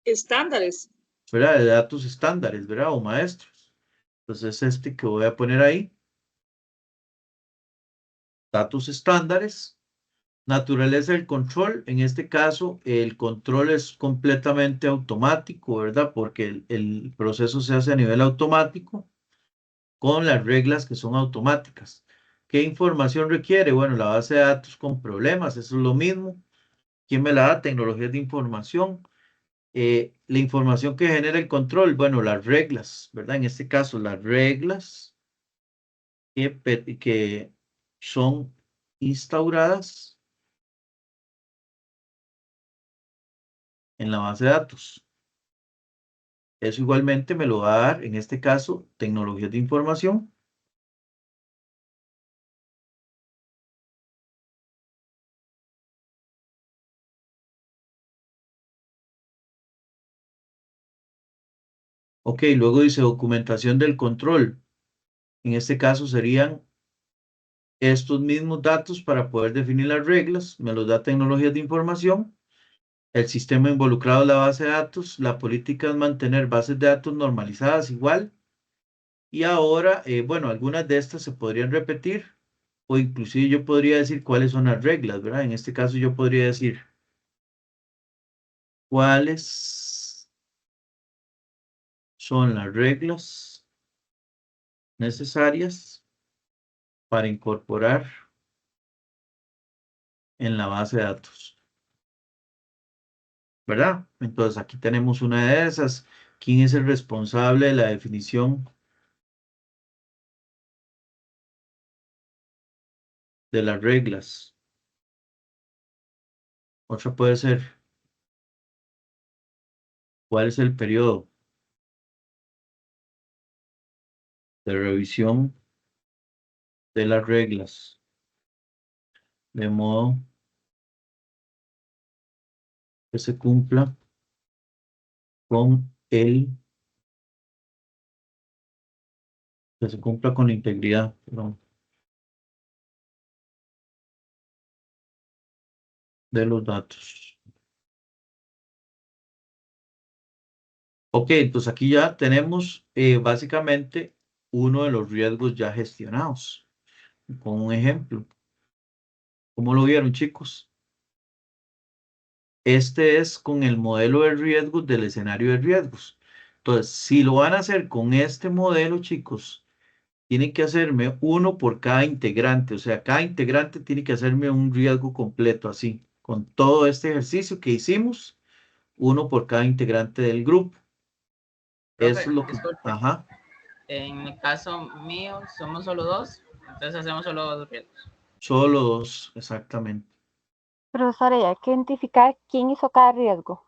Estándares. ¿Verdad? De datos estándares, ¿verdad? O maestros. Entonces, este que voy a poner ahí. Datos estándares. Naturaleza del control. En este caso, el control es completamente automático, ¿verdad? Porque el proceso se hace a nivel automático con las reglas que son automáticas. ¿Qué información requiere? Bueno, la base de datos con problemas, eso es lo mismo. ¿Quién me la da? Tecnologías de información. La información que genera el control, bueno, las reglas, ¿verdad? En este caso, las reglas que son instauradas en la base de datos. Eso igualmente me lo va a dar, en este caso, tecnologías de información. Ok, luego dice documentación del control. En este caso serían estos mismos datos para poder definir las reglas. Me los da tecnologías de información. El sistema involucrado en la base de datos. La política es mantener bases de datos normalizadas igual. Y ahora, bueno, algunas de estas se podrían repetir o inclusive yo podría decir cuáles son las reglas, ¿verdad? En este caso yo podría decir cuáles son las reglas necesarias para incorporar en la base de datos, ¿verdad? Entonces aquí tenemos una de esas. ¿Quién es el responsable de la definición de las reglas? Otra puede ser, ¿cuál es el periodo de revisión de las reglas? De modo que se cumpla con la integridad, perdón, de los datos. Ok, entonces aquí ya tenemos básicamente uno de los riesgos ya gestionados. Con un ejemplo. ¿Cómo lo vieron, chicos? Este es con el modelo de riesgos del escenario de riesgos. Entonces, si lo van a hacer con este modelo, chicos, tienen que hacerme uno por cada integrante. O sea, cada integrante tiene que hacerme un riesgo completo, así. Con todo este ejercicio que hicimos, uno por cada integrante del grupo. Profe, Eso es lo que... disculpe. Ajá. En el caso mío, somos solo dos, entonces hacemos solo dos riesgos. Solo dos, exactamente. Profesora, ¿y hay que identificar quién hizo cada riesgo?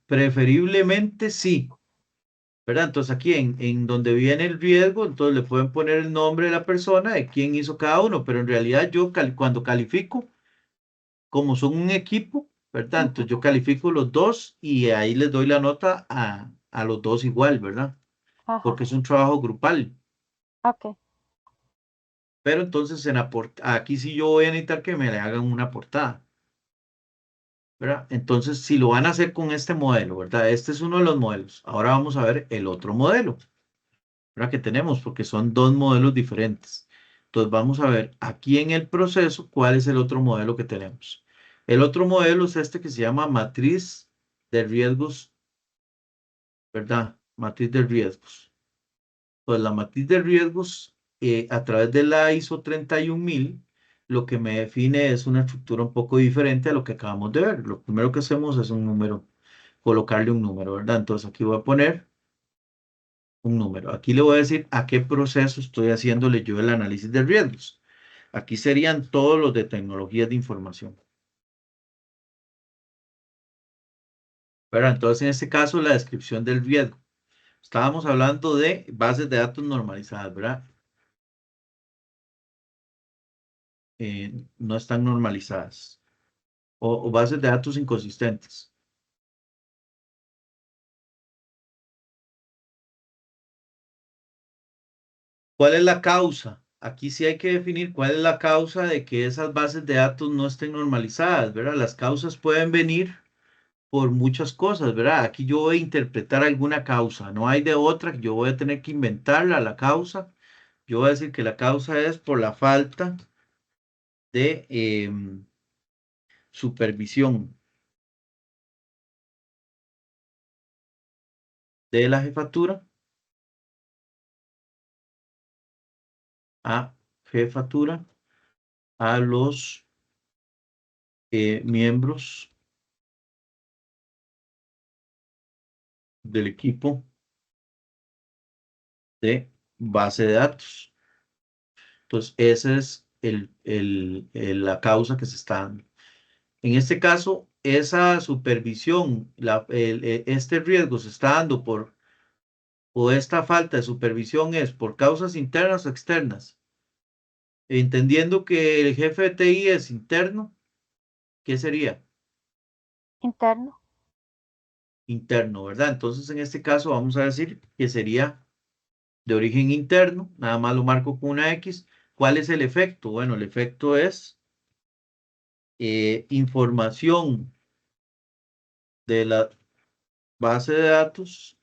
Preferiblemente sí, ¿verdad? Entonces aquí en donde viene el riesgo, entonces le pueden poner el nombre de la persona, de quién hizo cada uno, pero en realidad yo cuando califico, como son un equipo, ¿verdad? Entonces yo califico los dos y ahí les doy la nota a los dos igual, ¿verdad? Porque es un trabajo grupal. Ok. Pero entonces aquí sí yo voy a necesitar que me le hagan una portada, ¿verdad? Entonces, si lo van a hacer con este modelo, ¿verdad? Este es uno de los modelos. Ahora vamos a ver el otro modelo, ¿verdad? Que tenemos, porque son dos modelos diferentes. Entonces, vamos a ver aquí en el proceso cuál es el otro modelo que tenemos. El otro modelo es este que se llama matriz de riesgos, ¿verdad? Matriz de riesgos. Pues la matriz de riesgos, a través de la ISO 31000, lo que me define es una estructura un poco diferente a lo que acabamos de ver. Lo primero que hacemos es un número, colocarle un número, ¿verdad? Entonces aquí voy a poner un número. Aquí le voy a decir a qué proceso estoy haciéndole yo el análisis de riesgos. Aquí serían todos los de tecnologías de información, ¿verdad? Entonces en este caso la descripción del riesgo. Estábamos hablando de bases de datos normalizadas, ¿verdad? No están normalizadas. O bases de datos inconsistentes. ¿Cuál es la causa? Aquí sí hay que definir cuál es la causa de que esas bases de datos no estén normalizadas, ¿verdad? Las causas pueden venir por muchas cosas, ¿verdad? Aquí yo voy a interpretar alguna causa, no hay de otra, yo voy a tener que inventarla, la causa. Yo voy a decir que la causa es por la falta de supervisión de la jefatura a los miembros del equipo de base de datos. Entonces, esa es la causa que se está dando. En este caso, esa supervisión, este riesgo se está dando o esta falta de supervisión es por causas internas o externas. Entendiendo que el jefe de TI es interno, ¿qué sería? Interno. Interno, ¿verdad? Entonces, en este caso, vamos a decir que sería de origen interno, nada más lo marco con una X. ¿Cuál es el efecto? Bueno, el efecto es información de la base de datos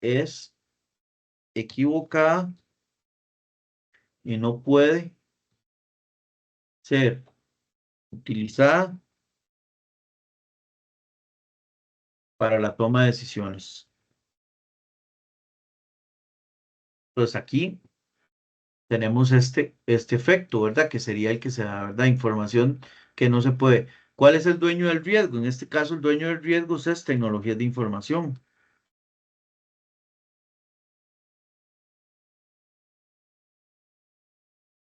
es equivocada y no puede ser utilizada para la toma de decisiones. Entonces aquí tenemos este efecto, ¿verdad? Que sería el que se da, ¿verdad? Información que no se puede. ¿Cuál es el dueño del riesgo? En este caso, el dueño del riesgo es tecnologías de información.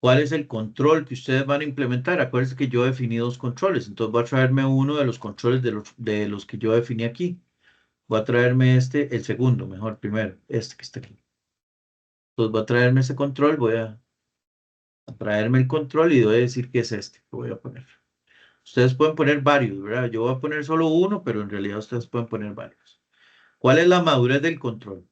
¿Cuál es el control que ustedes van a implementar? Acuérdense que yo definí dos controles, entonces voy a traerme uno de los controles de los que yo definí aquí. Voy a traerme el segundo, mejor, primero, este que está aquí. Entonces voy a traerme ese control, voy a traerme el control y voy a decir que es este que voy a poner. Ustedes pueden poner varios, ¿verdad? Yo voy a poner solo uno, pero en realidad ustedes pueden poner varios. ¿Cuál es la madurez del control?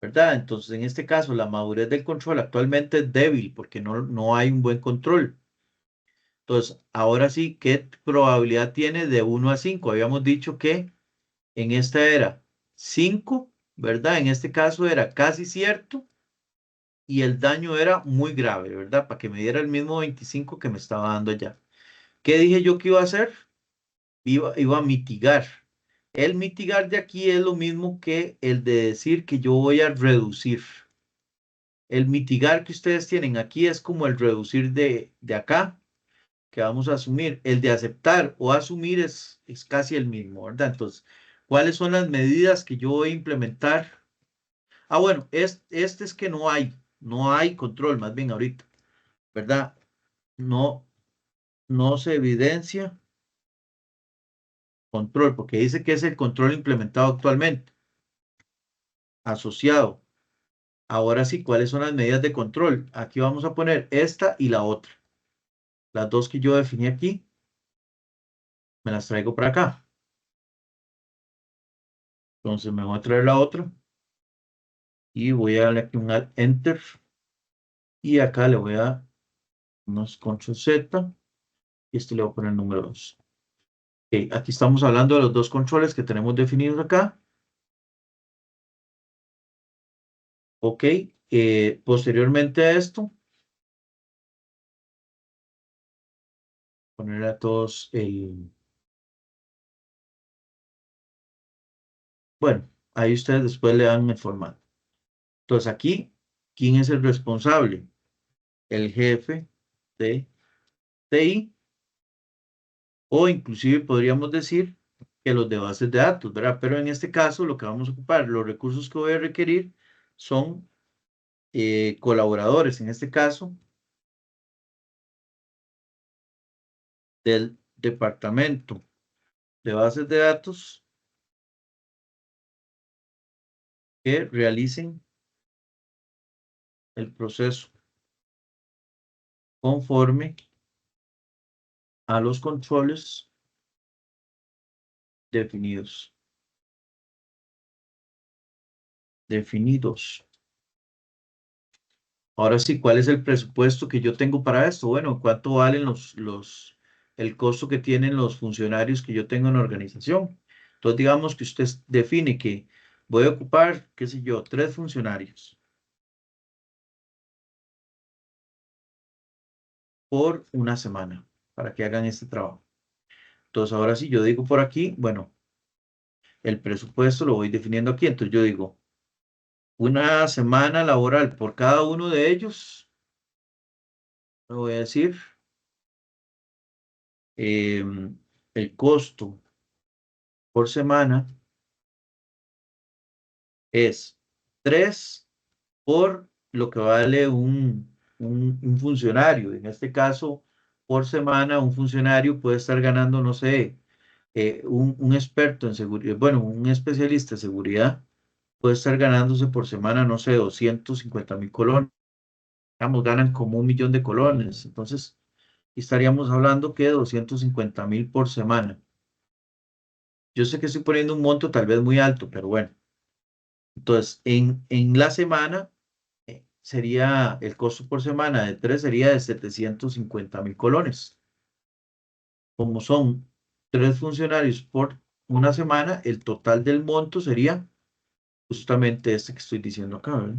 ¿Verdad? Entonces, en este caso, la madurez del control actualmente es débil porque no hay un buen control. Entonces, ahora sí, ¿qué probabilidad tiene de 1 a 5? Habíamos dicho que en esta era 5, ¿verdad? En este caso era casi cierto y el daño era muy grave, ¿verdad? Para que me diera el mismo 25 que me estaba dando allá. ¿Qué dije yo que iba a hacer? Iba a mitigar. El mitigar de aquí es lo mismo que el de decir que yo voy a reducir. El mitigar que ustedes tienen aquí es como el reducir de acá, que vamos a asumir. El de aceptar o asumir es casi el mismo, ¿verdad? Entonces, ¿cuáles son las medidas que yo voy a implementar? Ah, bueno, este es que no hay control, más bien ahorita, ¿verdad? No se evidencia control, porque dice que es el control implementado actualmente, asociado. Ahora sí, ¿cuáles son las medidas de control? Aquí vamos a poner esta y la otra. Las dos que yo definí aquí. me las traigo para acá. Entonces me voy a traer la otra. Y voy a darle aquí un Enter. Y acá le voy a dar unos Control Z. Y este le voy a poner el número 2. Okay, aquí estamos hablando de los dos controles que tenemos definidos acá. Ok. Posteriormente a esto, poner a todos el... Bueno, ahí ustedes después le dan el formato. Entonces aquí, ¿quién es el responsable? El jefe de TI, o inclusive podríamos decir que los de bases de datos, ¿verdad? Pero en este caso lo que vamos a ocupar, los recursos que voy a requerir son colaboradores, en este caso, del departamento de bases de datos que realicen el proceso conforme a los controles definidos. Ahora sí, ¿cuál es el presupuesto que yo tengo para esto? Bueno, ¿cuánto valen el costo que tienen los funcionarios que yo tengo en la organización? Entonces, digamos que usted define que voy a ocupar, qué sé yo, 3 funcionarios por una semana para que hagan este trabajo. Entonces, ahora sí, yo digo por aquí, bueno, el presupuesto lo voy definiendo aquí. Entonces, yo digo, una semana laboral por cada uno de ellos, lo voy a decir, el costo por semana es 3 por lo que vale un funcionario. En este caso, por semana, un funcionario puede estar ganando, no sé, un experto en seguridad, bueno, un especialista en seguridad puede estar ganándose por semana, no sé, 250,000 colones. Digamos, ganan como 1 millón de colones. Entonces, estaríamos hablando que 250,000 por semana. Yo sé que estoy poniendo un monto tal vez muy alto, pero bueno. Entonces, en la semana sería el costo por semana de 3 sería de 750,000 colones. Como son 3 funcionarios por una semana, el total del monto sería justamente este que estoy diciendo acá, ¿verdad?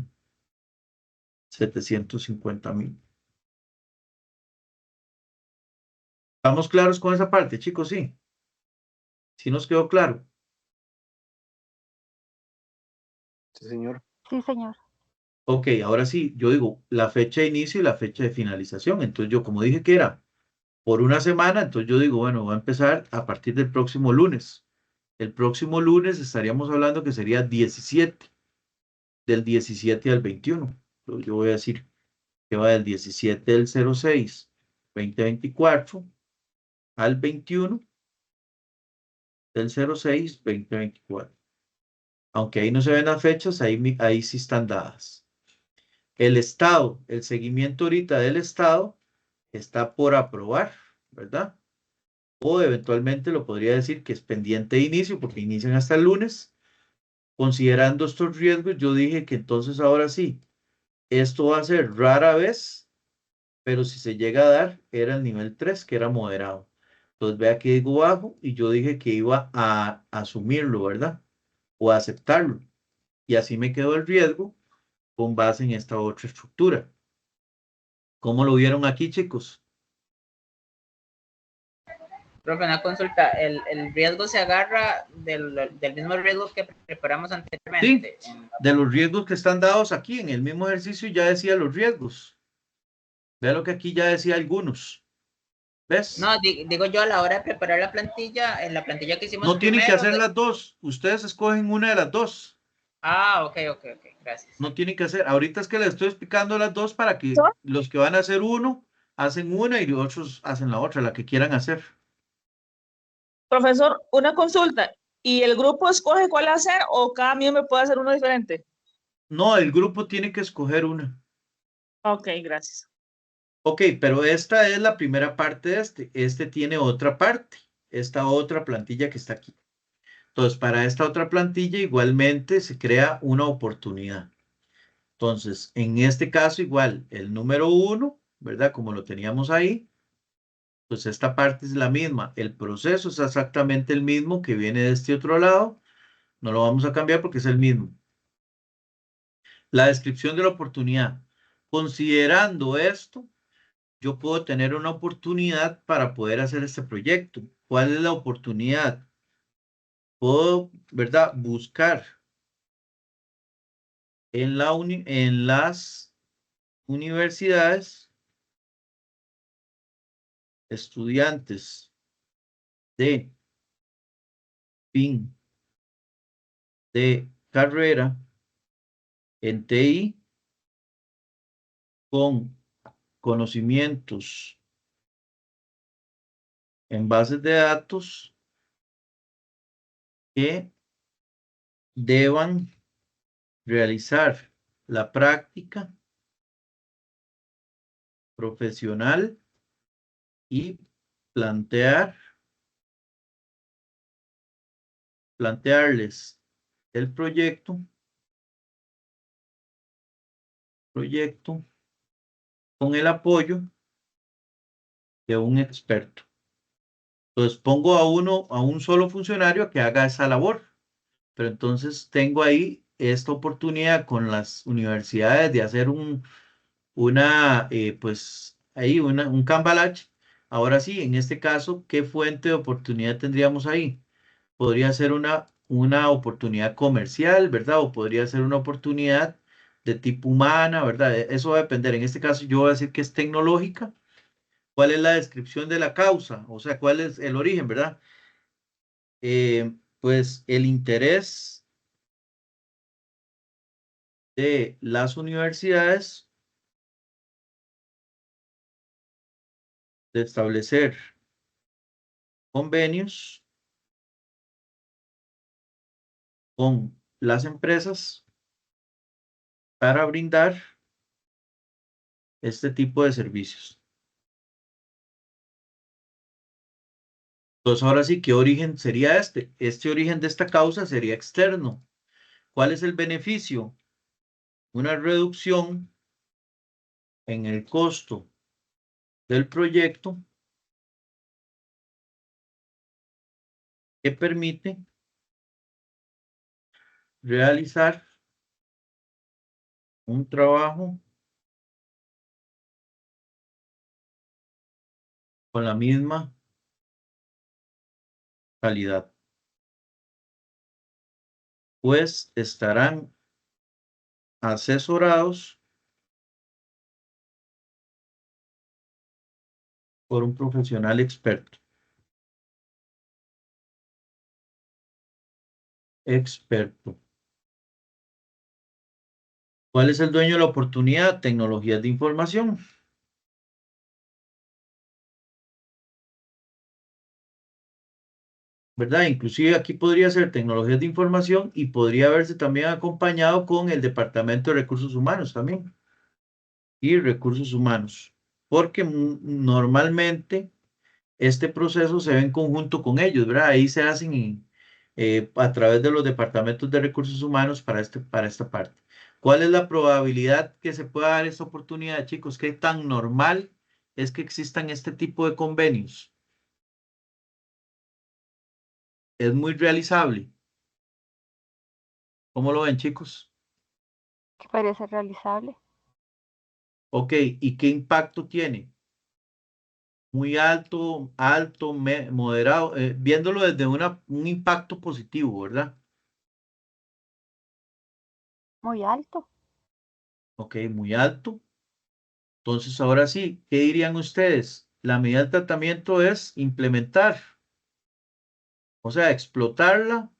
750,000. ¿Estamos claros con esa parte, chicos? Sí. ¿Sí nos quedó claro? Sí, señor. Sí, señor. Ok, ahora sí, yo digo la fecha de inicio y la fecha de finalización. Entonces yo, como dije que era por una semana, entonces yo digo, bueno, voy a empezar a partir del próximo lunes. El próximo lunes estaríamos hablando que sería 17, del 17 al 21. Entonces yo voy a decir que va del 17 del 06, 2024 al 21 del 06, 2024. Aunque ahí no se ven las fechas, ahí sí están dadas. El estado, el seguimiento ahorita del estado está por aprobar, ¿verdad? O eventualmente lo podría decir que es pendiente de inicio porque inician hasta el lunes. Considerando estos riesgos, yo dije que entonces ahora sí, esto va a ser rara vez, pero si se llega a dar, era el nivel 3, que era moderado. Entonces vea que digo bajo y yo dije que iba a asumirlo, ¿verdad? O a aceptarlo. Y así me quedó el riesgo con base en esta otra estructura. ¿Cómo lo vieron aquí, chicos? Profe, una consulta, ¿el riesgo se agarra del mismo riesgo que preparamos anteriormente? Sí, de los riesgos que están dados aquí, en el mismo ejercicio ya decía los riesgos. Vea lo que aquí ya decía algunos. ¿Ves? No, digo yo a la hora de preparar la plantilla, en la plantilla que hicimos no tienen primero, que hacer las dos, ustedes escogen una de las dos. Ah, ok, gracias. No tienen que hacer, ahorita es que les estoy explicando las dos para que los que van a hacer uno, hacen una y los otros hacen la otra, la que quieran hacer. Profesor, una consulta. ¿Y el grupo escoge cuál hacer o cada miembro puede hacer uno diferente? No, el grupo tiene que escoger una. Ok, gracias. Ok, pero esta es la primera parte de este. Este tiene otra parte. esta otra plantilla que está aquí. Entonces, para esta otra plantilla igualmente se crea una oportunidad. Entonces, en este caso igual, el número 1, ¿verdad? Como lo teníamos ahí, pues esta parte es la misma. El proceso es exactamente el mismo que viene de este otro lado. No lo vamos a cambiar porque es el mismo. La descripción de la oportunidad. Considerando esto, yo puedo tener una oportunidad para poder hacer este proyecto. ¿Cuál es la oportunidad? Puedo, ¿verdad? Buscar en las universidades estudiantes de fin de carrera en TI con conocimientos en bases de datos que deban realizar la práctica profesional y plantearles el proyecto con el apoyo de un experto. Entonces pongo a un solo funcionario a que haga esa labor, pero entonces tengo ahí esta oportunidad con las universidades de hacer pues ahí un cambalache. Ahora sí, en este caso, ¿qué fuente de oportunidad tendríamos ahí? Podría ser una oportunidad comercial, ¿verdad? O podría ser una oportunidad de tipo humana, ¿verdad? Eso va a depender. En este caso, yo voy a decir que es tecnológica. ¿Cuál es la descripción de la causa? O sea, ¿cuál es el origen, verdad? Pues el interés de las universidades de establecer convenios con las empresas para brindar este tipo de servicios. Entonces, ahora sí, ¿qué origen sería este? Este origen de esta causa sería externo. ¿Cuál es el beneficio? Una reducción en el costo del proyecto que permite realizar un trabajo con la misma calidad, pues estarán asesorados por un profesional experto. ¿Cuál es el dueño de la oportunidad? Tecnologías de información. ¿Verdad? Inclusive aquí podría ser tecnologías de información y podría verse también acompañado con el Departamento de Recursos Humanos también. Y recursos humanos. Porque normalmente este proceso se ve en conjunto con ellos, ¿verdad? Ahí se hacen a través de los departamentos de recursos humanos para esta parte. ¿Cuál es la probabilidad que se pueda dar esta oportunidad, chicos? ¿Qué tan normal es que existan este tipo de convenios? Es muy realizable. ¿Cómo lo ven, chicos? Que parece realizable. Ok, ¿y qué impacto tiene? Muy alto, moderado, viéndolo desde un impacto positivo, ¿verdad? Muy alto. Ok, muy alto. Entonces, ahora sí, ¿qué dirían ustedes? La medida del tratamiento es implementar, o sea, explotarla,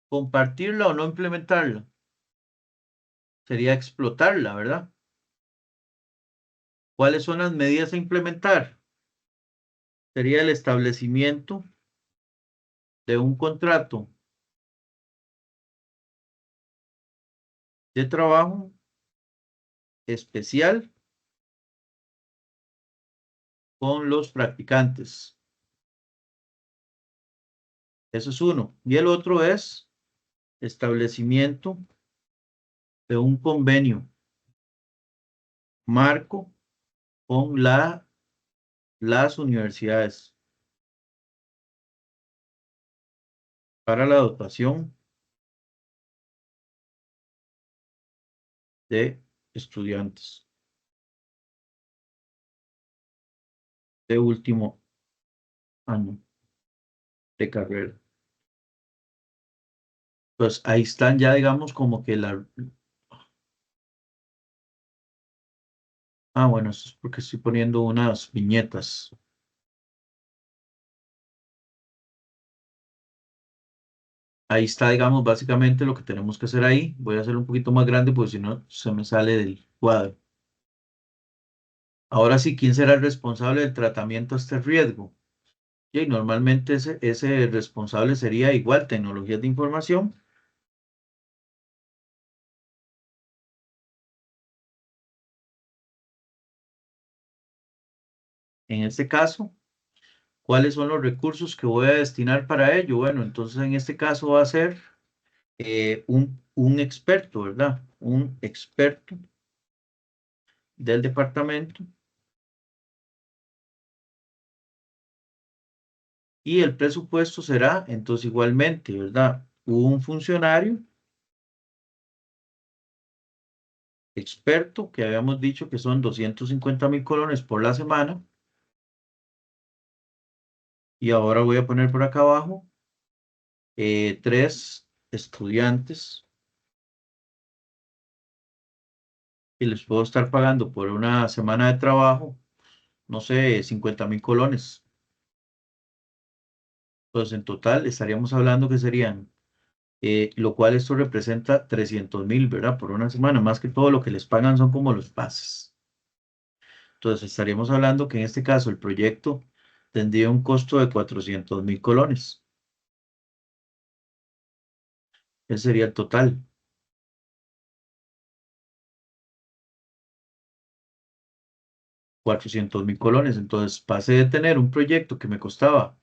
compartirla o no implementarla. Sería explotarla, ¿verdad? ¿Cuáles son las medidas a implementar? Sería el establecimiento de un contrato de trabajo especial con los practicantes. Eso es uno. Y el otro es establecimiento de un convenio marco con las universidades para la dotación de estudiantes de último año de carrera. Pues ahí están ya, digamos, como que la... Ah, bueno, eso es porque estoy poniendo unas viñetas. Ahí está, digamos, básicamente lo que tenemos que hacer ahí. Voy a hacerlo un poquito más grande porque si no se me sale del cuadro. Ahora sí, ¿quién será el responsable del tratamiento a este riesgo? Y normalmente ese responsable sería igual, tecnologías de información. En este caso, ¿cuáles son los recursos que voy a destinar para ello? Bueno, entonces en este caso va a ser un experto, ¿verdad? Un experto del departamento. Y el presupuesto será, entonces igualmente, ¿verdad? Un funcionario experto que habíamos dicho que son 250.000 colones por la semana. Y ahora voy a poner por acá abajo 3 estudiantes y les puedo estar pagando por una semana de trabajo, no sé, 50.000 colones. Pues en total estaríamos hablando que serían, lo cual esto representa 300.000, ¿verdad? Por una semana, más que todo lo que les pagan son como los pases. Entonces estaríamos hablando que en este caso el proyecto tendría un costo de 400.000 colones. Ese sería el total. 400.000 colones. Entonces pasé de tener un proyecto que me costaba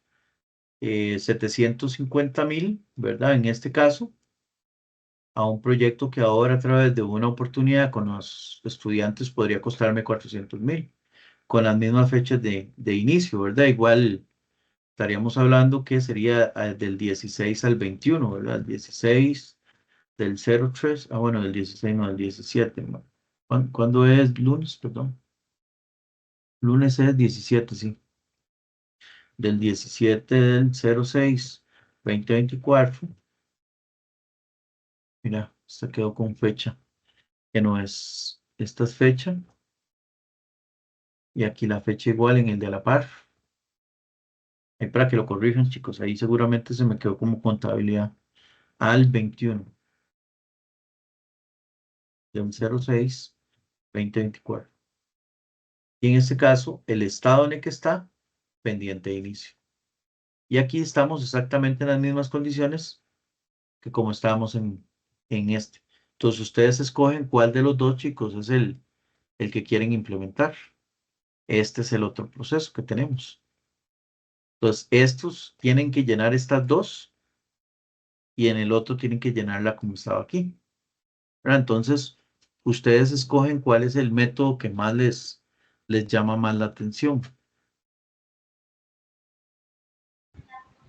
750.000, ¿verdad? En este caso, a un proyecto que ahora a través de una oportunidad con los estudiantes podría costarme 400.000, con las mismas fechas de inicio, ¿verdad? Igual estaríamos hablando que sería del 16 al 21, ¿verdad? El 16 del 03, bueno, del 16, no, del 17, ¿no? ¿Cuándo es lunes? Perdón. Lunes es 17, sí. Del 17 del 06, 2024. Mira, esta quedó con fecha que no es, esta es fecha. Y aquí la fecha igual en el de la par. Ahí para que lo corrijan, chicos. Ahí seguramente se me quedó como contabilidad al 21 del 06, 2024. Y en este caso, el estado en el que está, pendiente de inicio. Y aquí estamos exactamente en las mismas condiciones que como estábamos en este. Entonces ustedes escogen cuál de los dos, chicos, es el que quieren implementar. Este es el otro proceso que tenemos. Entonces, estos tienen que llenar estas dos y en el otro tienen que llenarla como estaba aquí. ¿Verdad? Entonces, ustedes escogen cuál es el método que más les llama más la atención.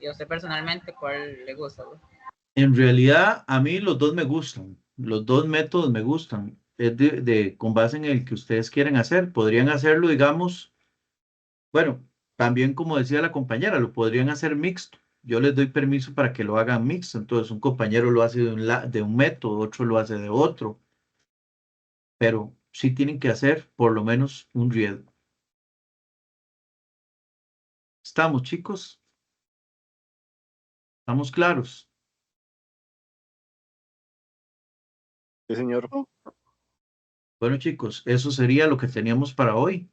¿Y a usted personalmente cuál le gusta, bro? En realidad, a mí los dos me gustan. Los dos métodos me gustan. Es con base en el que ustedes quieren hacer. Podrían hacerlo, digamos, bueno, también como decía la compañera, lo podrían hacer mixto. Yo les doy permiso para que lo hagan mixto. Entonces, un compañero lo hace de un método, otro lo hace de otro. Pero sí tienen que hacer por lo menos un riesgo. ¿Estamos, chicos? ¿Estamos claros? Sí, señor. Bueno, chicos, eso sería lo que teníamos para hoy.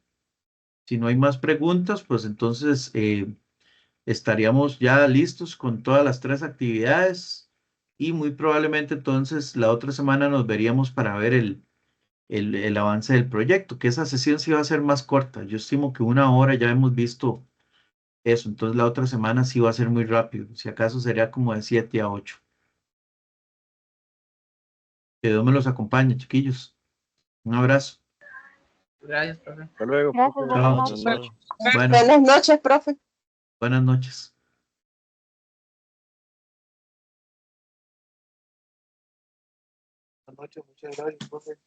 Si no hay más preguntas, pues entonces estaríamos ya listos con todas las 3 actividades y muy probablemente entonces la otra semana nos veríamos para ver el avance del proyecto, que esa sesión sí va a ser más corta. Yo estimo que 1 hora ya hemos visto eso. Entonces la otra semana sí va a ser muy rápido. Si acaso sería como de 7 a 8. Que Dios me los acompañe, chiquillos. Un abrazo. Gracias, profe. Hasta luego. Gracias, profe. buenas Chao. noches. Buenas noches. Bueno, Buenas noches, profe. buenas noches. Buenas noches, muchas gracias, profe.